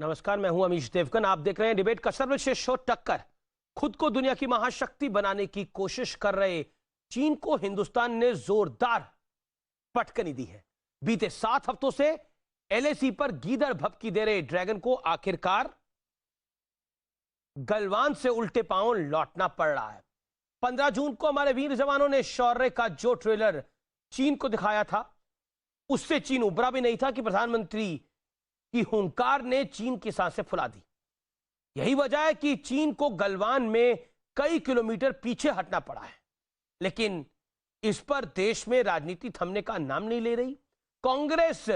नमस्कार, मैं हूं अमीश देवगन। आप देख रहे हैं डिबेट का सर्वश्रेष्ठ शो टक्कर। खुद को दुनिया की महाशक्ति बनाने की कोशिश कर रहे चीन को हिंदुस्तान ने जोरदार पटकनी दी है। बीते 7 हफ्तों से एलएसी पर गीदड़ भभकी दे रहे ड्रैगन को आखिरकार गलवान से उल्टे पांव लौटना पड़ रहा है। 15 जून को हमारे वीर जवानों ने शौर्य का जो ट्रेलर चीन को दिखाया था, उससे चीन उबरा भी नहीं था कि प्रधानमंत्री कि हुंकार ने चीन की सांसें फुला दी। यही वजह है कि चीन को गलवान में कई किलोमीटर पीछे हटना पड़ा है। लेकिन इस पर देश में राजनीति थमने का नाम नहीं ले रही। कांग्रेस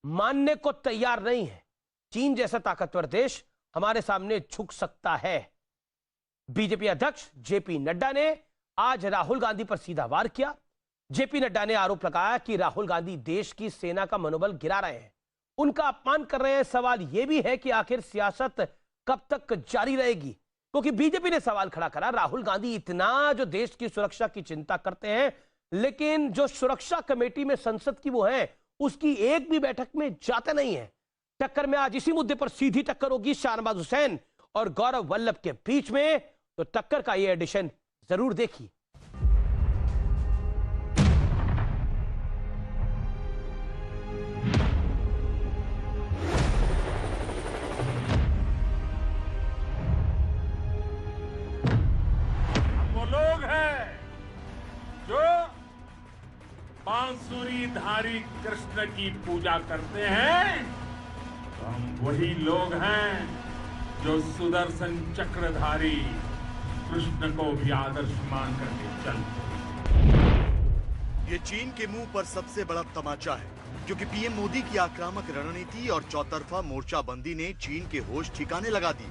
मानने को तैयार नहीं है। चीन जैसा ताकतवर देश हमारे सामने झुक सकता है। बीजेपी अध्यक्ष जेपी नड्डा ने आज राहुल गांधी पर सीधा वार किया। जेपी नड्डा ने आरोप लगाया कि राहुल गांधी देश की सेना का मनोबल गिरा रहे हैं, उनका अपमान कर रहे हैं। सवाल यह भी है कि आखिर सियासत कब तक जारी रहेगी, क्योंकि बीजेपी ने सवाल खड़ा करा, राहुल गांधी इतना जो देश की सुरक्षा की चिंता करते हैं, लेकिन जो सुरक्षा कमेटी में संसद की वो है, उसकी एक भी बैठक में जाते नहीं है। टक्कर में आज इसी मुद्दे पर सीधी टक्कर होगी शाहनवाज हुसैन और गौरव वल्लभ के बीच में। तो टक्कर का यह एडिशन जरूर देखिए। लोग हैं जो बांसुरीधारी कृष्ण की पूजा करते हैं, तो हम वही लोग हैं जो सुदर्शन चक्रधारी कृष्ण को भी आदर्श मान करके चलते। ये चीन के मुंह पर सबसे बड़ा तमाचा है, क्योंकि पीएम मोदी की आक्रामक रणनीति और चौतरफा मोर्चाबंदी ने चीन के होश ठिकाने लगा दिए।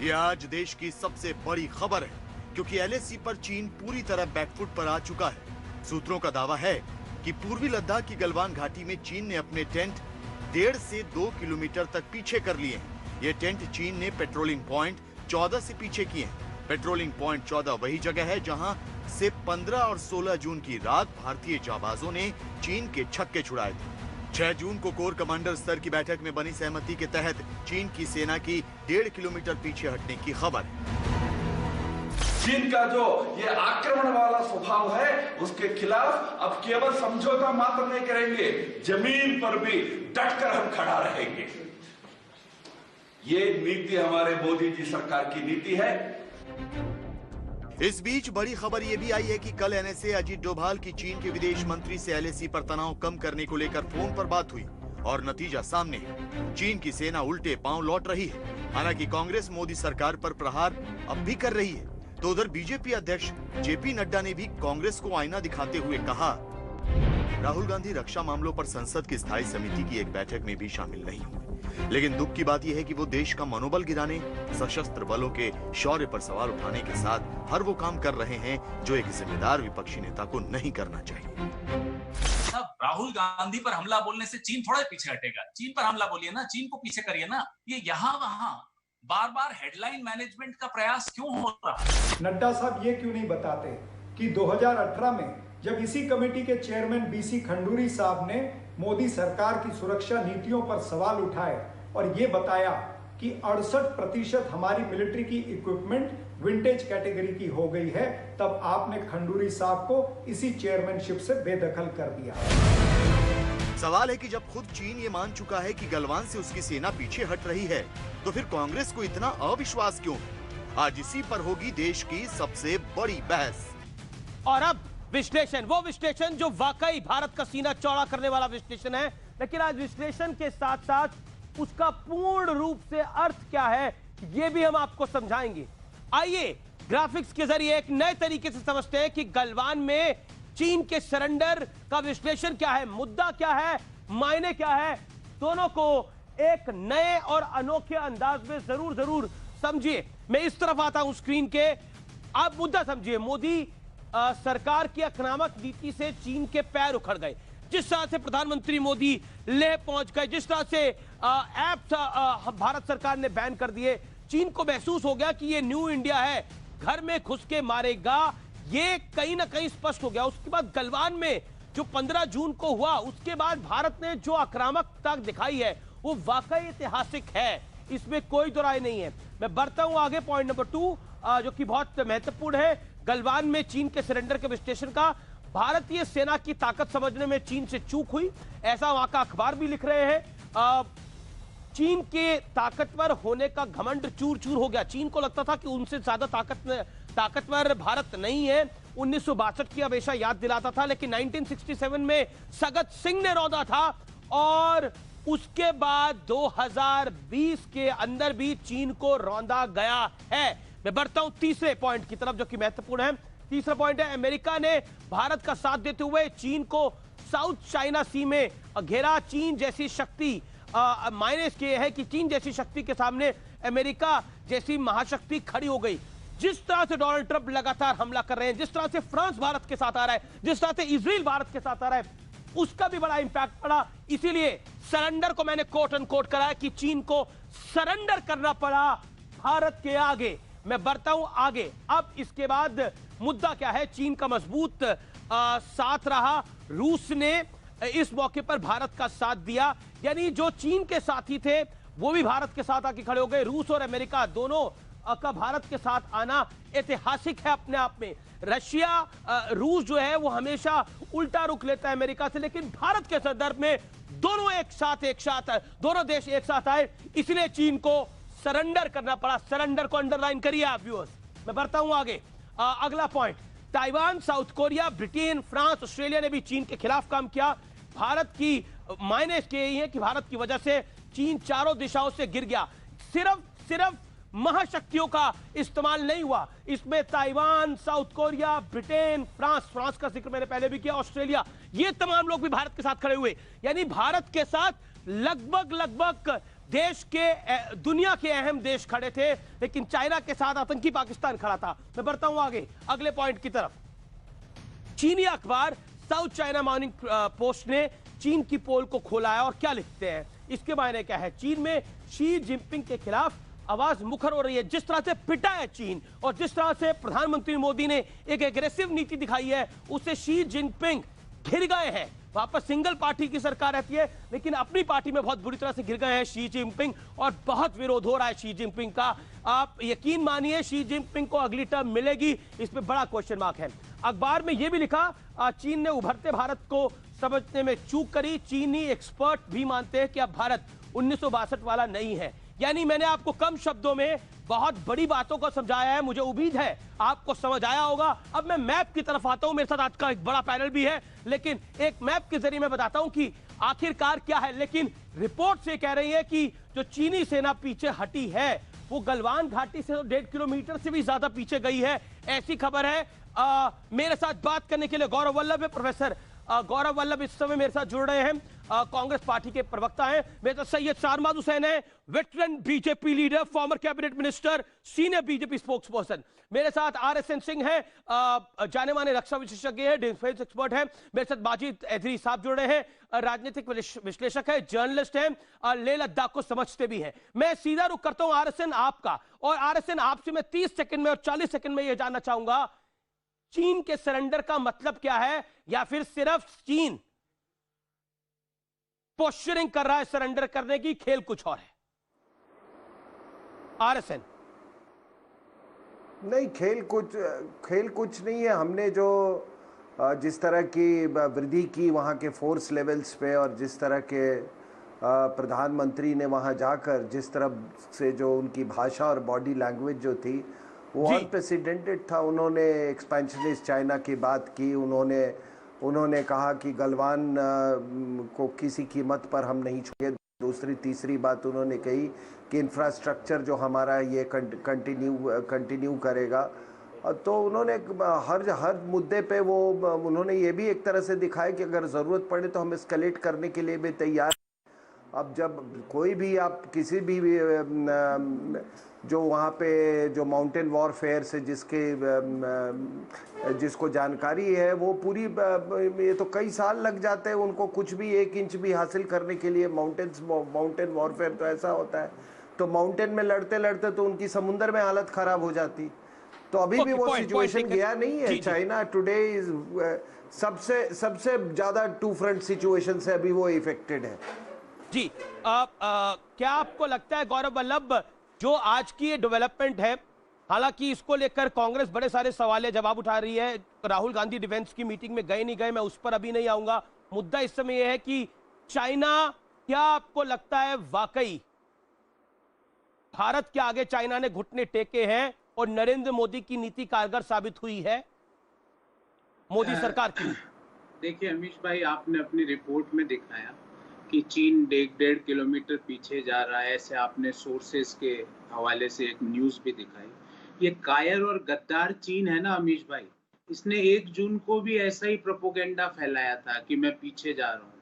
ये आज देश की सबसे बड़ी खबर है, क्योंकि एलएसी पर चीन पूरी तरह बैकफुट पर आ चुका है। सूत्रों का दावा है कि पूर्वी लद्दाख की गलवान घाटी में चीन ने अपने टेंट 1.5 से 2 किलोमीटर तक पीछे कर लिए हैं। ये टेंट चीन ने पेट्रोलिंग पॉइंट 14 से पीछे किए हैं। पेट्रोलिंग पॉइंट 14 वही जगह है जहां से 15 और 16 जून की रात भारतीय जाबाजों ने चीन के छक्के छुड़ाए थे। 6 जून को कोर कमांडर स्तर की बैठक में बनी सहमति के तहत चीन की सेना की 1.5 किलोमीटर पीछे हटने की खबर है। चीन का जो ये आक्रमण वाला स्वभाव है, उसके खिलाफ अब केवल समझौता मात्र नहीं करेंगे, जमीन पर भी डटकर हम खड़ा रहेंगे। ये नीति हमारे मोदी जी सरकार की नीति है। इस बीच बड़ी खबर यह भी आई है कि कल एनएसए अजीत डोभाल की चीन के विदेश मंत्री से एलएसी पर तनाव कम करने को लेकर फोन पर बात हुई और नतीजा सामने है। चीन की सेना उल्टे पांव लौट रही है। हालांकि कांग्रेस मोदी सरकार पर प्रहार अब भी कर रही है। तो उधर बीजेपी अध्यक्ष जेपी नड्डा ने भी कांग्रेस को आईना दिखाते हुए कहा, राहुल गांधी रक्षा मामलों पर संसद की स्थायी समिति की एक बैठक में भी शामिल नहीं हुए। लेकिन दुख की बात यह है कि वो देश का मनोबल गिराने, सशस्त्र बलों के शौर्य पर सवाल उठाने के साथ हर वो काम कर रहे हैं जो एक जिम्मेदार विपक्षी नेता को नहीं करना चाहिए। राहुल गांधी पर हमला बोलने से चीन थोड़ा पीछे हटेगा। चीन पर हमला बोलिए ना, चीन को पीछे करिए ना। ये यहाँ वहां बार बार हेडलाइन मैनेजमेंट का प्रयास क्यों हो रहा है? नड्डा साहब ये क्यों नहीं बताते कि 2018 में जब इसी कमेटी के चेयरमैन बीसी खंडूरी साहब ने मोदी सरकार की सुरक्षा नीतियों पर सवाल उठाए और ये बताया कि 68% हमारी मिलिट्री की इक्विपमेंट विंटेज कैटेगरी की हो गई है, तब आपने खंडूरी साहब को इसी चेयरमैनशिप से बेदखल कर दिया। सवाल है कि जब खुद चीन ये मान चुका है कि गलवान से उसकी सेना पीछे हट रही है, तो फिर कांग्रेस को इतना अविश्वास क्यों? आज इसी पर होगी देश की सबसे बड़ी बहस। और अब विश्लेषण, वो विश्लेषण जो वाकई भारत का सीना चौड़ा करने वाला विश्लेषण है, लेकिन आज विश्लेषण के साथ साथ उसका पूर्ण रूप से अर्थ क्या है, ये भी हम आपको समझाएंगे। आइए ग्राफिक्स के जरिए एक नए तरीके से समझते हैं कि गलवान में चीन के सरेंडर का विश्लेषण क्या है, मुद्दा क्या है, मायने क्या है। दोनों को एक नए और अनोखे अंदाज में जरूर समझिए। मैं इस तरफ आता हूं स्क्रीन के, आप मुद्दा समझिए। मोदी सरकार की आक्रामक नीति से चीन के पैर उखड़ गए। जिस तरह से प्रधानमंत्री मोदी लेह पहुंच गए, जिस तरह से ऐप भारत सरकार ने बैन कर दिए, चीन को महसूस हो गया कि ये न्यू इंडिया है, घर में घुस के मारेगा। ये कहीं ना कहीं स्पष्ट हो गया। उसके बाद गलवान में जो 15 जून को हुआ, उसके बाद भारत ने जो आक्रामकता दिखाई है, वो वाकई ऐतिहासिक है, इसमें कोई दो राय नहीं है। मैं बढ़ता हूं आगे, पॉइंट नंबर 2 जो कि बहुत महत्वपूर्ण है, गलवान में चीन के सरेंडर के विश्लेषण का। भारतीय सेना की ताकत समझने में चीन से चूक हुई, ऐसा वहां का अखबार भी लिख रहे हैं। चीन के ताकतवर होने का घमंड चूर चूर हो गया। चीन को लगता था कि उनसे ज्यादा ताकतवर भारत नहीं है। 1962 की हमेशा याद दिलाता था, लेकिन 1967 में सगत सिंह ने रौंदा था और उसके बाद 2020 के अंदर भी चीन को रौंदा गया है। मैं बढ़ता हूं तीसरे पॉइंट की तरफ, जो कि महत्वपूर्ण है। तीसरा पॉइंट है, अमेरिका ने भारत का साथ देते हुए चीन को साउथ चाइना सी में घेरा। चीन जैसी शक्ति मायने इसके है कि चीन जैसी शक्ति के सामने अमेरिका जैसी महाशक्ति खड़ी हो गई। जिस तरह से डोनाल्ड ट्रंप लगातार हमला कर रहे हैं, जिस तरह से फ्रांस भारत के साथ आ रहा है, जिस तरह से इजराइल भारत के साथ आ रहा है, उसका भी बड़ा इंपैक्ट पड़ा। इसीलिए सरेंडर को मैंने कोट एंड कोट करा कि चीन को सरेंडर करना पड़ा भारत के आगे। मैं बढ़ता हूं आगे। अब इसके बाद मुद्दा क्या है? चीन का मजबूत साथ रहा। रूस ने इस मौके पर भारत का साथ दिया, यानी जो चीन के साथी थे वो भी भारत के साथ आके खड़े हो गए। रूस और अमेरिका दोनों का भारत के साथ आना ऐतिहासिक है अपने आप में। रूस जो है वो हमेशा उल्टा रुख लेता है अमेरिका से, लेकिन भारत के संदर्भ में दोनों एक साथ दोनों देश एक साथ आए, इसलिए चीन को सरेंडर करना पड़ा। सरेंडर को अंडरलाइन करिए आप व्यूअर्स। मैं बढ़ता हूं आगे। अगला point, Taiwan, south Korea, Britain, France, Australia ने भी चीन के खिलाफ काम किया। भारत की मायने इसके यही है कि भारत की वजह से चीन चारों दिशाओं से गिर गया। सिर्फ महाशक्तियों का इस्तेमाल नहीं हुआ, इसमें Taiwan, south Korea, Britain, France का जिक्र मैंने पहले भी किया, ऑस्ट्रेलिया, ये तमाम लोग भी भारत के साथ खड़े हुए। यानी भारत के साथ लगभग देश के दुनिया के अहम देश खड़े थे, लेकिन चाइना के साथ आतंकी पाकिस्तान खड़ा था। मैं बढ़ता हूं आगे अगले पॉइंट की तरफ। चीनी अखबार साउथ चाइना मॉर्निंग पोस्ट ने चीन की पोल को खोला है और क्या लिखते हैं, इसके मायने क्या है? चीन में शी जिनपिंग के खिलाफ आवाज मुखर हो रही है। जिस तरह से पिटा है चीन और जिस तरह से प्रधानमंत्री मोदी ने एक एग्रेसिव नीति दिखाई है, उससे शी जिनपिंग घिर गए हैं। वहां पर सिंगल पार्टी की सरकार रहती है, लेकिन अपनी पार्टी में बहुत बुरी तरह से गिर गए हैं शी जिनपिंग और बहुत विरोध हो रहा है शी जिनपिंग का। आप यकीन मानिए शी जिनपिंग को अगली टर्म मिलेगी, इसमें बड़ा क्वेश्चन मार्क है। अखबार में यह भी लिखा, चीन ने उभरते भारत को समझने में चूक करी। चीनी एक्सपर्ट भी मानते हैं कि अब भारत 1962 वाला नहीं है। यानी मैंने आपको कम शब्दों में बहुत बड़ी बातों को समझाया है, मुझे उम्मीद है आपको समझ आया होगा। अब मैं मैप की तरफ आता हूं, मेरे साथ आज का एक बड़ा पैनल भी है, लेकिन एक मैप के जरिए मैं बताता हूं कि आखिरकार क्या है। लेकिन रिपोर्ट से कह रही है कि जो चीनी सेना पीछे हटी है वो गलवान घाटी से 1.5 किलोमीटर से भी ज्यादा पीछे गई है, ऐसी खबर है। मेरे साथ बात करने के लिए गौरव वल्लभ है, प्रोफेसर गौरव वल्लभ इस समय मेरे साथ जुड़ रहे हैं, कांग्रेस पार्टी के प्रवक्ता हैं। मेरे साथ सैयद शारमाद हुसैन है, veteran BJP leader, former cabinet minister, senior BJP spokes person. मेरे साथ RSN सिंह है, जाने माने रक्षा विशेषज्ञ है, डिफेंस एक्सपर्ट है। मेरे साथ माजिद एदरी साहब जुड़ रहे हैं, राजनीतिक विश्लेषक है, जर्नलिस्ट है, लेह लद्दाख को समझते भी हैं। मैं सीधा रुख करता हूं RSN आपका, और RSN आपसे मैं 30 सेकंड में और 40 सेकंड में यह जानना चाहूंगा, चीन के सरेंडर का मतलब क्या है, या फिर सिर्फ चीन पोस्चरिंग कर रहा है सरेंडर करने की, खेल कुछ और है? RSN नहीं, खेल कुछ नहीं है। हमने जो जिस तरह की वृद्धि की वहाँ के फोर्स लेवल्स पे, और जिस तरह के प्रधानमंत्री ने वहाँ जाकर जिस तरह से जो उनकी भाषा और बॉडी लैंग्वेज जो थी वो अनप्रेसिडेंटेड था। उन्होंने एक्सपेंशनिस्ट चाइना की बात की, उन्होंने कहा कि गलवान को किसी कीमत पर हम नहीं छोड़ेंगे। दूसरी तीसरी बात उन्होंने कही कि इंफ्रास्ट्रक्चर जो हमारा ये कंटिन्यू करेगा। तो उन्होंने हर मुद्दे पे उन्होंने ये भी एक तरह से दिखाया कि अगर ज़रूरत पड़े तो हम एस्केलेट करने के लिए भी तैयार। अब जब कोई भी आप किसी भी जो वहाँ पे जो माउंटेन वॉरफेयर से जिसको जानकारी है, वो पूरी ये तो कई साल लग जाते हैं उनको कुछ भी 1 इंच भी हासिल करने के लिए। माउंटेन वॉरफेयर तो ऐसा होता है, तो माउंटेन में लड़ते लड़ते तो उनकी समुंदर में हालत खराब हो जाती। तो अभी भी वो सिचुएशन गया नहीं है। चाइना टुडे इज सबसे ज़्यादा 2 फ्रंट सिचुएशन से अभी वो इफेक्टेड है। जी, क्या आपको लगता है गौरव वल्लभ, जो आज की ये डेवलपमेंट है, हालांकि इसको लेकर कांग्रेस बड़े सारे सवाल जवाब उठा रही है, राहुल गांधी डिफेंस की मीटिंग में गए नहीं गए, मैं उस पर अभी नहीं आऊंगा। मुद्दा इस समय यह है कि चाइना, क्या आपको लगता है वाकई भारत के आगे चाइना ने घुटने टेके हैं और नरेंद्र मोदी की नीति कारगर साबित हुई है, मोदी सरकार की? देखिए अमीश भाई, आपने अपनी रिपोर्ट में दिखाया कि चीन 1.5 किलोमीटर पीछे जा रहा है, ऐसे आपने सोर्सेस के हवाले से एक न्यूज़ भी दिखाई। ये कायर और गद्दार चीन है ना अमीश भाई, इसने 1 जून को भी ऐसा ही प्रोपोगेंडा फैलाया था कि मैं पीछे जा रहा हूँ।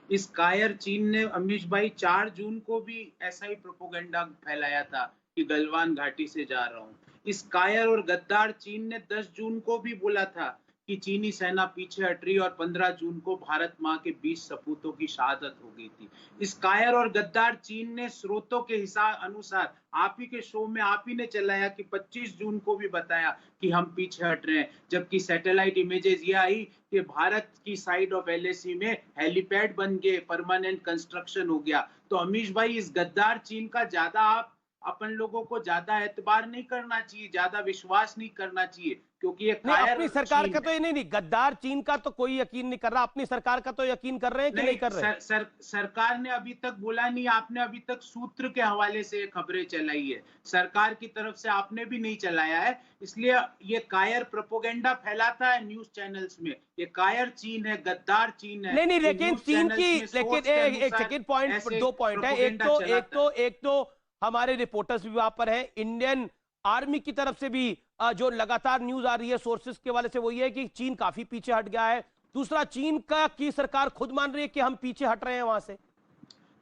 इस कायर चीन ने अमीश भाई 4 जून को भी ऐसा ही प्रोपोगेंडा फैलाया था कि गलवान घाटी से जा रहा हूँ। इस कायर और गद्दार चीन ने 10 जून को भी बोला था कि चीनी सेना पीछे हट रही, और 15 जून को भारत मां के 20 सपूतों की शहादत हो गई थी। इस कायर और गद्दार चीन ने स्रोतों के हिसाब अनुसार आप ही के शो में आप ही ने चलाया कि 25 जून को भी बताया कि हम पीछे हट रहे हैं, जबकि सैटेलाइट इमेजेस ये आई कि भारत की साइड ऑफ LAC में हेलीपैड बन गए, परमानेंट कंस्ट्रक्शन हो गया। तो अमीश भाई, इस गद्दार चीन का ज्यादा आप अपन लोगों को ज्यादा एतबार नहीं करना चाहिए, ज्यादा विश्वास नहीं करना चाहिए, क्योंकि ये नहीं, अपनी सरकार का तो ये नहीं, गद्दार चीन का तो कोई यकीन नहीं कर रहा, अपनी सरकार का तो यकीन कर रहे हैं कि नहीं कर रहे? सरकार ने अभी तक बोला नहीं, आपने अभी तक सूत्र के हवाले से खबरें चलाई है, सरकार की तरफ से आपने भी नहीं चलाया है, इसलिए ये कायर प्रोपोगेंडा फैलाता है न्यूज चैनल्स में। ये कायर चीन है, गद्दार चीन है। नहीं, लेकिन चीन की, लेकिन एक सेकंड पॉइंट, 2 पॉइंट है। एक तो हमारे रिपोर्टर्स भी वहां पर हैं, इंडियन आर्मी की तरफ से भी जो लगातार न्यूज आ रही है सोर्सेस के वाले से, वो ये है कि चीन काफी पीछे हट गया है। दूसरा, चीन का की सरकार खुद मान रही है कि हम पीछे हट रहे हैं वहां से।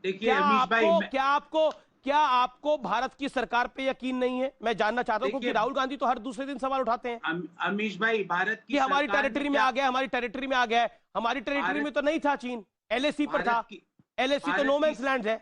देखिए अमीश भाई, क्या आपको भारत की सरकार पे यकीन नहीं है? मैं जानना चाहता हूं, क्योंकि राहुल गांधी तो हर दूसरे दिन सवाल उठाते हैं। अमीश भाई, भारत की हमारी टेरिटरी में आ गया, हमारी टेरिटरी में आ गया है। हमारी टेरिटरी में तो नहीं था चीन, LAC पर था। LAC तो नो मैंस लैंड है।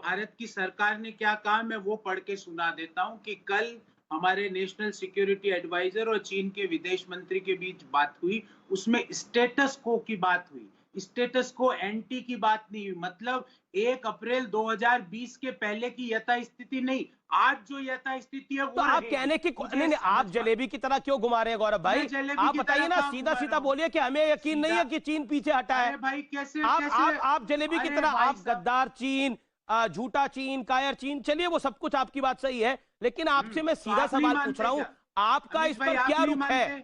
भारत की सरकार ने क्या कहा, मैं वो पढ़ के सुना देता हूं कि कल हमारे नेशनल सिक्योरिटी एडवाइजर और चीन के विदेश मंत्री के बीच बात हुई, उसमें स्टेटस को की बात हुई, स्टेटस को एंटी की बात नहीं हुई। मतलब 1 अप्रैल 2020 के पहले की यथास्थिति नहीं, आज जो यथास्थिति है वो तो आप कहने की नहीं, आप जलेबी की तरह क्यों घुमा रहे हैं गौरव भाई? आप बताइए ना, सीधा सीधा बोलिए कि हमें यकीन नहीं है कि चीन पीछे हटा है। भाई कैसे आप जलेबी की तरह, आप गद्दार चीन, झूठा चीन, कायर चीन, चलिए वो सब कुछ आपकी बात सही है, लेकिन आपसे मैं सीधा सवाल पूछ रहा हूं, आपका इस पर क्या रुख है?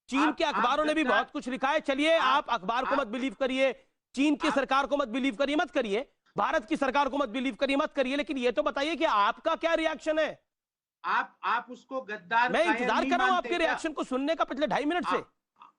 चीन के अखबारों ने भी बहुत कुछ लिखा है, चलिए आप अखबार को मत बिलीव करिए, चीन की सरकार को मत बिलीव करिए, मत करिए, भारत की सरकार को मत बिलीव करिए, मत करिए, लेकिन ये तो बताइए कि आपका क्या रिएक्शन है? आप उसको गद्दार, मैं इंतजार कर रहा हूं आपके रिएक्शन को सुनने का पिछले 2.5 मिनट से।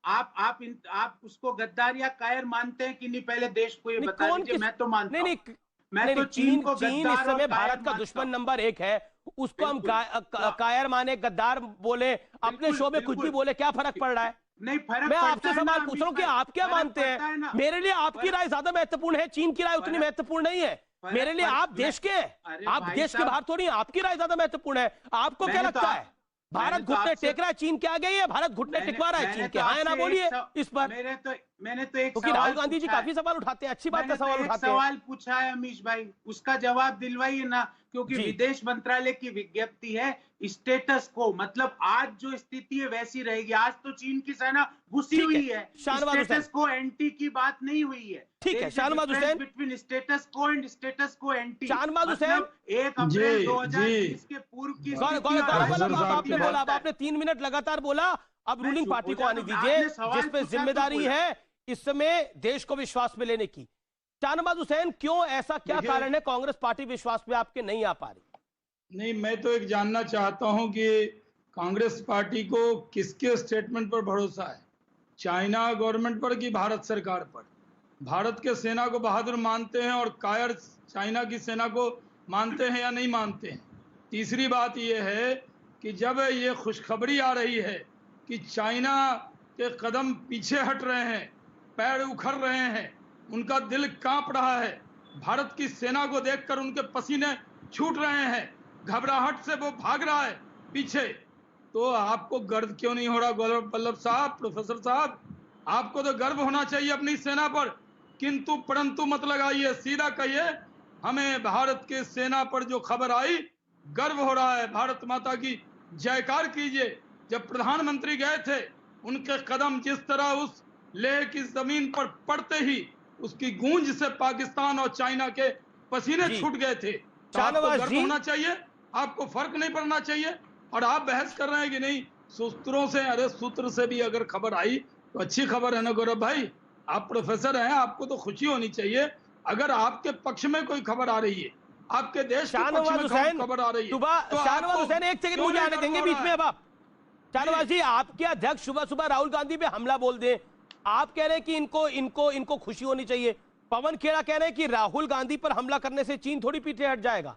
आप उसको गद्दार या कायर मानते हैं कि नहीं, पहले देश को ये बता दीजिए। मैं तो मानता हूं, मैं तो चीन को चीन इस समय भारत का दुश्मन नंबर 1 है, उसको हम कायर माने, गद्दार बोले, अपने शो में कुछ भी बोले, क्या फर्क पड़ रहा है? नहीं फर्क, मैं आपसे सवाल पूछ रहा हूँ कि आप क्या मानते हैं? मेरे लिए आपकी राय ज्यादा महत्वपूर्ण है, चीन की राय उतनी महत्वपूर्ण नहीं है। मेरे लिए आप देश के, आप देश के बाहर थोड़ी, आपकी राय ज्यादा महत्वपूर्ण है। आपको क्या लगता है, भारत घुटने टेक रहा है चीन के आगे, या भारत घुटने टिकवा रहा है चीन के? हाँ ना बोलिए इस पर। मैंने तो एक क्योंकि राहुल गांधी जी काफी सवाल उठाते हैं, अच्छी बात है सवाल उठाते हैं। सवाल पूछा है अमीश भाई, उसका जवाब दिलवाइए ना, क्योंकि विदेश मंत्रालय की विज्ञप्ति है स्टेटस को, मतलब आज जो स्थिति है वैसी रहेगी। आज तो चीन की सेना घुसी हुई है, स्टेटस को एंटी की बात नहीं हुई है। ठीक है शाहनवाज हुसैन, बिटवीन स्टेटस को एंड स्टेटस को एंटी। शाहनवाज हुसैन, 1 अप्रैल 2020 के पूर्व की आपने बोला, आपने 3 मिनट लगातार बोला, अब रूलिंग पार्टी को आने दीजिए जिसपे जिम्मेदारी है इस समय देश को विश्वास में लेने की। शाहनवाज हुसैन, क्यों, ऐसा क्या कारण है कांग्रेस पार्टी विश्वास में आपके नहीं आ पा रही? नहीं, मैं तो एक जानना चाहता हूं कि कांग्रेस पार्टी को किसके स्टेटमेंट पर भरोसा है, चाइना गवर्नमेंट पर कि भारत सरकार पर? भारत के सेना को बहादुर मानते हैं और कायर चाइना की सेना को मानते हैं या नहीं मानते हैं? तीसरी बात यह है कि जब ये खुशखबरी आ रही है कि चाइना के कदम पीछे हट रहे हैं, पैर उखड़ रहे हैं, उनका दिल कांप रहा है, भारत की सेना को देखकर उनके पसीने छूट रहे हैं, घबराहट से वो भाग रहा है पीछे, तो आपको गर्व क्यों नहीं हो रहा गौरव वल्लभ साहब, प्रोफेसर साहब? आपको तो गर्व होना चाहिए अपनी सेना पर, किंतु परंतु मत लगाइए, सीधा कहिए हमें भारत के सेना पर जो खबर आई, गर्व हो रहा है। भारत माता की जयकार कीजिए। जब प्रधानमंत्री गए थे, उनके कदम जिस तरह उस लेह की जमीन पर पड़ते ही उसकी गूंज से पाकिस्तान और चाइना के पसीने छूट गए थे। तो आपको गर्व होना चाहिए, आपको फर्क नहीं पड़ना चाहिए। और आप बहस कर रहे हैं कि नहीं सूत्रों से, अरे सूत्र से भी अगर खबर आई तो अच्छी खबर है ना गौरव भाई। आप प्रोफेसर हैं, आपको तो खुशी होनी चाहिए अगर आपके पक्ष में कोई खबर आ रही है, आपके देश के पक्ष में खबर आ रही है। शाहनवाज हुसैन, एक सेकंड मुझे आने देंगे बीच में। अब आप शाहनवाज जी, आपके अध्यक्ष सुबह सुबह राहुल गांधी पे हमला बोल दें, आप कह रहे हैं कि इनको खुशी होनी चाहिए। पवन खेड़ा कह रहे हैं कि राहुल गांधी पर हमला करने से चीन थोड़ी पीछे हट जाएगा।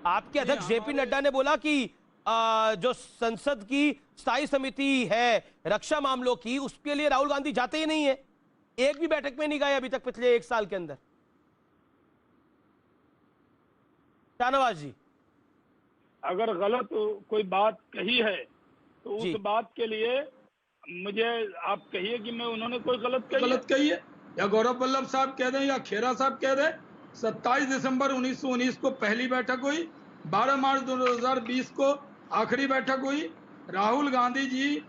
आपके अध्यक्ष जेपी नड्डा ने बोला कि जो संसद की स्थायी समिति है रक्षा मामलों की, उसके लिए राहुल गांधी जाते ही नहीं है, एक भी बैठक में नहीं गए अभी तक पिछले 1 साल के अंदर। शाहनवाज जी, अगर गलत कोई बात कही है तो उस बात के लिए मुझे आप कहिए कि मैं उन्होंने कोई गलत कही है, या गौरव वल्लभ साहब कह दें या खेरा साहब कह दें। 27 दिसंबर 1919 को पहली बैठक हुई, 12 मार्च 2020 को आखिरी बैठक हुई। राहुल गांधी जी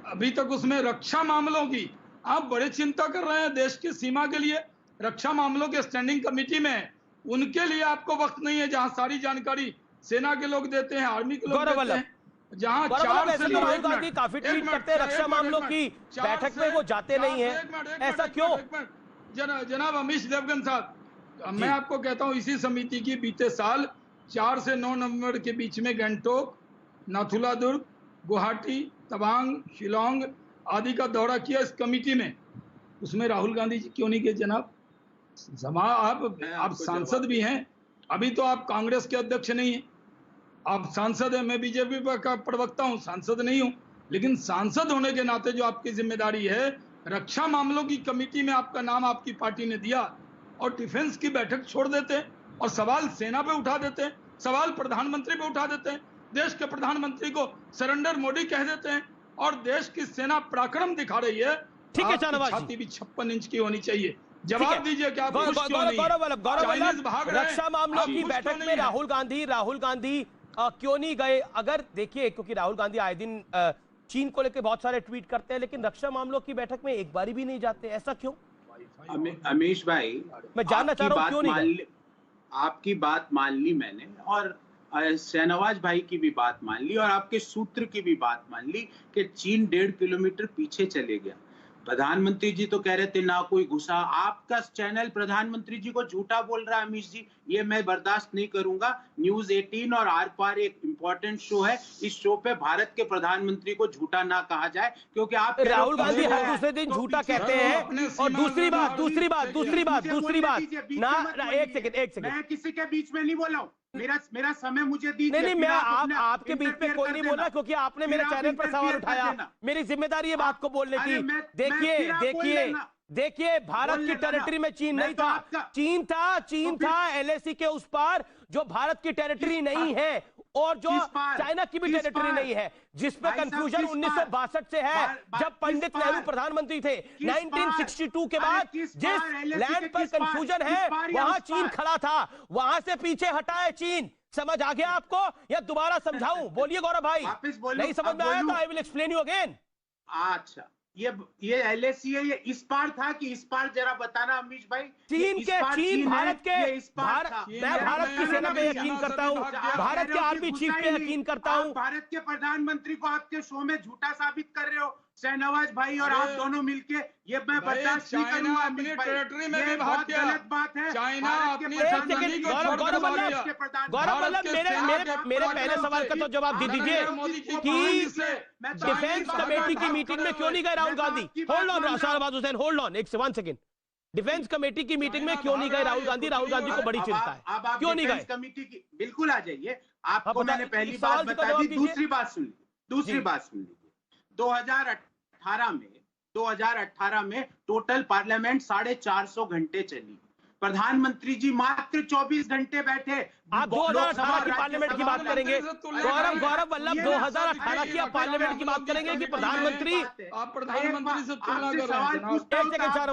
अभी तक उसमें रक्षा मामलों की आप बड़े चिंता कर रहे हैं, देश की सीमा के लिए रक्षा मामलों के स्टैंडिंग कमेटी में, उनके लिए आपको वक्त नहीं है जहां सारी जानकारी सेना के लोग देते हैं, आर्मी के लोग देते हैं, जहां 4 से राहुल गांधी काफी ट्वीट करते हैं रक्षा मामलों की बैठक में वो जाते नहीं है, ऐसा क्यों? जनाब अमीश देवगन साहब, मैं आपको कहता हूं इसी समिति की बीते साल 4 से 9 नवंबर के बीच में गंगटोक, नाथुला दुर्ग, गुवाहाटी, तवांग, शिलोंग आदि का दौरा किया इस कमेटी में। उसमें राहुल गांधी जी क्यों नहीं गए जनाब? आप सांसद भी हैं, अभी तो आप कांग्रेस के अध्यक्ष नहीं हैं, आप सांसद हैं। मैं बीजेपी का प्रवक्ता हूं, सांसद नहीं हूं, लेकिन सांसद होने के नाते जो आपकी जिम्मेदारी है, रक्षा मामलों की कमेटी में आपका नाम आपकी पार्टी ने दिया और डिफेंस की बैठक छोड़ देते हैं और सवाल सेना पे उठा देते हैं, सवाल प्रधानमंत्री पे उठा देते हैं, देश के प्रधानमंत्री को सरेंडर मोदी कह देते हैं और देश की सेना पराक्रम दिखा रही है। ठीक है शाहनवाज जी, छाती भी 56 इंच की होनी चाहिए। जवाब दीजिए क्या रक्षा मामलों की बैठक में राहुल गांधी क्यों नहीं गए? अगर देखिए, क्योंकि राहुल गांधी आए दिन चीन को लेकर बहुत सारे ट्वीट करते हैं, लेकिन रक्षा मामलों की बैठक में एक बारी भी नहीं जाते, ऐसा क्यों? अमीश भाई, मैं जानना चाह रहा हूं क्यों नहीं गए? आपकी बात मान ली मैंने, और शाहनवाज भाई की भी बात मान ली, और आपके सूत्र की भी बात मान ली कि चीन 1.5 किलोमीटर पीछे चले गया। प्रधानमंत्री जी तो कह रहे थे ना कोई घुसा, आपका चैनल प्रधानमंत्री जी को झूठा बोल रहा है। अमीश जी, ये मैं बर्दाश्त नहीं करूंगा। न्यूज 18 और आर पार एक इंपॉर्टेंट शो है, इस शो पे भारत के प्रधानमंत्री को झूठा ना कहा जाए, क्योंकि आप राहुल गांधी हर दूसरे दिन झूठा कहते हैं। और दूसरी बात ना, एक सेकंड, मैं किसी के बीच में नहीं बोला हूँ, मेरा समय मुझे दीजिए। नहीं, मैं आपके बीच में कोई नहीं बोला, क्योंकि आपने मेरे चैनल पर सवाल उठाया। मेरी जिम्मेदारी है बात को बोलने की। देखिए, भारत की टेरिटरी में चीन नहीं था, चीन था एलएसी के उस पार, जो भारत की टेरिटरी नहीं है और जो चाइना की भी टेरिटरी नहीं है, जिसमें कंफ्यूजन 1962 से है, जब पंडित नेहरू प्रधानमंत्री थे। 1962 के बाद जिस लैंड पर कंफ्यूजन है वहां चीन खड़ा था, वहां से पीछे हटा है चीन। समझ आ गया आपको या दोबारा समझाऊं? बोलिए गौरव भाई, नहीं समझ में आया तो I will explain you again. अच्छा, ये एलएसी है, ये इस पार था कि इस पार, जरा बताना अमीश भाई। चीन भारत के मैं भारत की सेना पे यकीन करता हूँ, भारत के आर्मी चीफ पे यकीन करता हूँ। भारत के प्रधानमंत्री को आपके शो में झूठा साबित कर रहे हो शाहनवाज भाई, और आप दोनों मिलके, ये मैं बर्दाश्त नहीं करूंगा। अपनी टेरिटरी में भी बहुत गलत बात है। चाइना गौरव वल्लभ, मेरे पहले सवाल का तो जवाब दे दीजिए कि डिफेंस कमेटी की मीटिंग में क्यों नहीं गए Rahul Gandhi? Hold on Shahnawaz Hussain, hold on 1 second. Defence committee की मीटिंग में क्यों नहीं गए राहुल गांधी? राहुल गांधी को बड़ी चिंता है, क्यों नहीं गए? कमेटी की बिल्कुल आ जाइए, आपको मैंने पहली बात बता दी, दूसरी बात सुन लीजिए। 2018 में टोटल पार्लियामेंट 450 घंटे चली, प्रधानमंत्री जी मात्र 24 घंटे बैठे। आप 2018 की पार्लियामेंट की बात करेंगे गौरव वल्लभ, 2018 की आप पार्लियामेंट की बात करेंगे कि प्रधानमंत्री? आप प्रधानमंत्री से तुलना कर रहे हैं,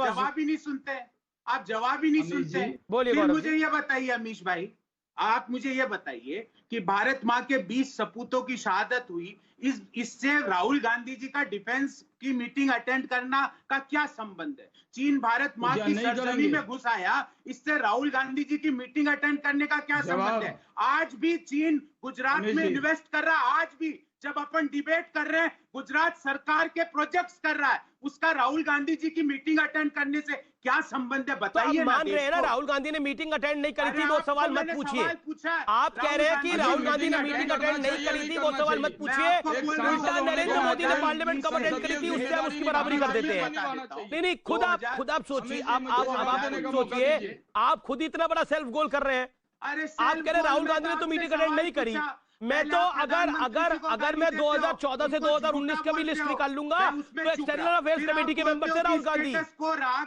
जवाब ही नहीं सुनते। आप जवाब ही नहीं सुनते। बोलिए फिर गौरव मुझे जी। ये बताइए अमीश भाई, आप मुझे ये बताइए कि भारत माँ के 20 सपूतों की शहादत हुई, इससे राहुल गांधी जी का डिफेंस की मीटिंग अटेंड करना का क्या संबंध है? चीन भारत माँ क्या की नहीं सरजमी करेंगे? में घुस आया, इससे राहुल गांधी जी की मीटिंग अटेंड करने का क्या जवाब। संबंध है? आज भी चीन गुजरात अमीश में जी। इन्वेस्ट कर रहा है। आज भी जब अपन डिबेट कर रहे हैं, गुजरात सरकार के प्रोजेक्ट्स कर रहा है, उसका राहुल गांधी जी की मीटिंग अटेंड करने से क्या संबंध है? तो आप बताइए ना मान रहे हैं ना देश को। राहुल गांधी ने मीटिंग अटेंड नहीं करी अरे थी, वो आपको सवाल मत मैंने पूछिए। सवाल पूछा है। आप कह रहे हैं कि राहुल गांधी ने मीटिंग अटेंड नहीं करी थी, वो सवाल मत पूछिए। उल्टा नरेंद्र मोदी ने पार्लियामेंट कब अटेंड करी थी, उससे हम उसकी बराबरी कर देते हैं। नहीं, खुद आप सोचिए, आप सोचिए, आप खुद इतना बड़ा सेल्फ गोल कर रहे हैं। आप कह रहे राहुल गांधी ने तो मीटिंग अटेंड नहीं करी। मैं तो अगर मैं 2014 से 2019 का भी लिस्ट निकाल लूंगा तो एक्सटर्नल अफेयर्स कमेटी के मेंबर थे राहुल गांधी।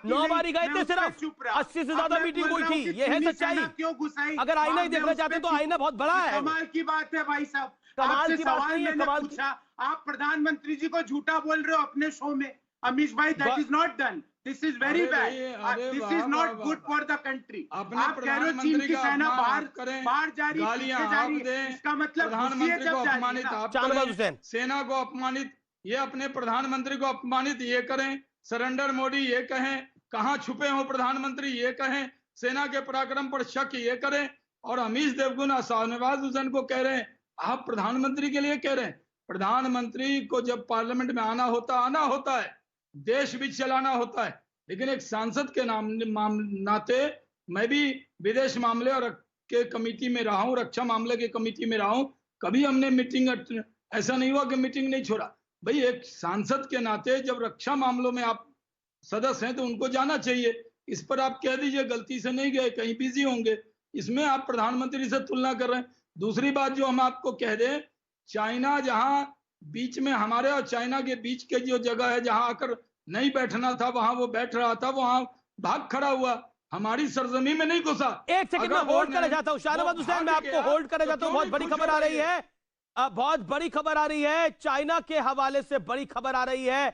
9 बारी गए थे सिर्फ, 80 से ज्यादा मीटिंग हुई थी। ये है सच्चाई। क्यों घुसाई? अगर आईना ही देखना चाहते तो आईना बहुत बड़ा है। कमाल की बात है भाई साहब, कमाल की बात सवाल नहीं है, मैंने कमाल की। पूछा, आप प्रधानमंत्री जी को झूठा बोल रहे हो अपने शो में। अमीश भाई, that is not done, this is very bad, this is not good for the country. आप कह रहे हो चीन की सेना बाहर जा रही है, इसका मतलब शाहनवाज हुसैन सेना को अपमानित, ये अपने प्रधानमंत्री को अपमानित ये करें, सरेंडर मोदी ये कहें, कहां छुपे हो प्रधानमंत्री ये कहें, सेना के पराक्रम पर शक ये करें, और अमीश देवगन शाहनवाज हुसैन को कह रहे हैं आप प्रधानमंत्री के लिए कह रहे हैं। प्रधानमंत्री को जब पार्लियामेंट में आना होता है, देश भी चलाना होता है, लेकिन एक सांसद के नाते मैं भी विदेश मामले और के कमेटी में रहा हूं, रक्षा मामले के कमेटी में रहा हूं, कभी हमने मीटिंग, ऐसा नहीं हुआ कि मीटिंग नहीं छोड़ा। भाई एक सांसद के नाते जब रक्षा मामलों में आप सदस्य हैं तो उनको जाना चाहिए। इस पर आप कह दीजिए गलती से नहीं गए, कहीं बिजी होंगे, इसमें आप प्रधानमंत्री से तुलना कर रहे हैं। दूसरी बात जो हम आपको कह दें, चाइना जहां बीच में हमारे और चाइना के बीच के जो जगह है जहां आकर नहीं बैठना था वहां वो बैठ रहा था, वहां भाग खड़ा हुआ, हमारी सरजमी में नहीं घुसा। एक सेकंड में होल्ड करना चाहता हूं शाहनवाज हुसैन, मैं आपको होल्ड करना चाहता हूं। बहुत बड़ी खबर आ रही है, बहुत बड़ी खबर आ रही है, चाइना के हवाले से बड़ी खबर आ रही है।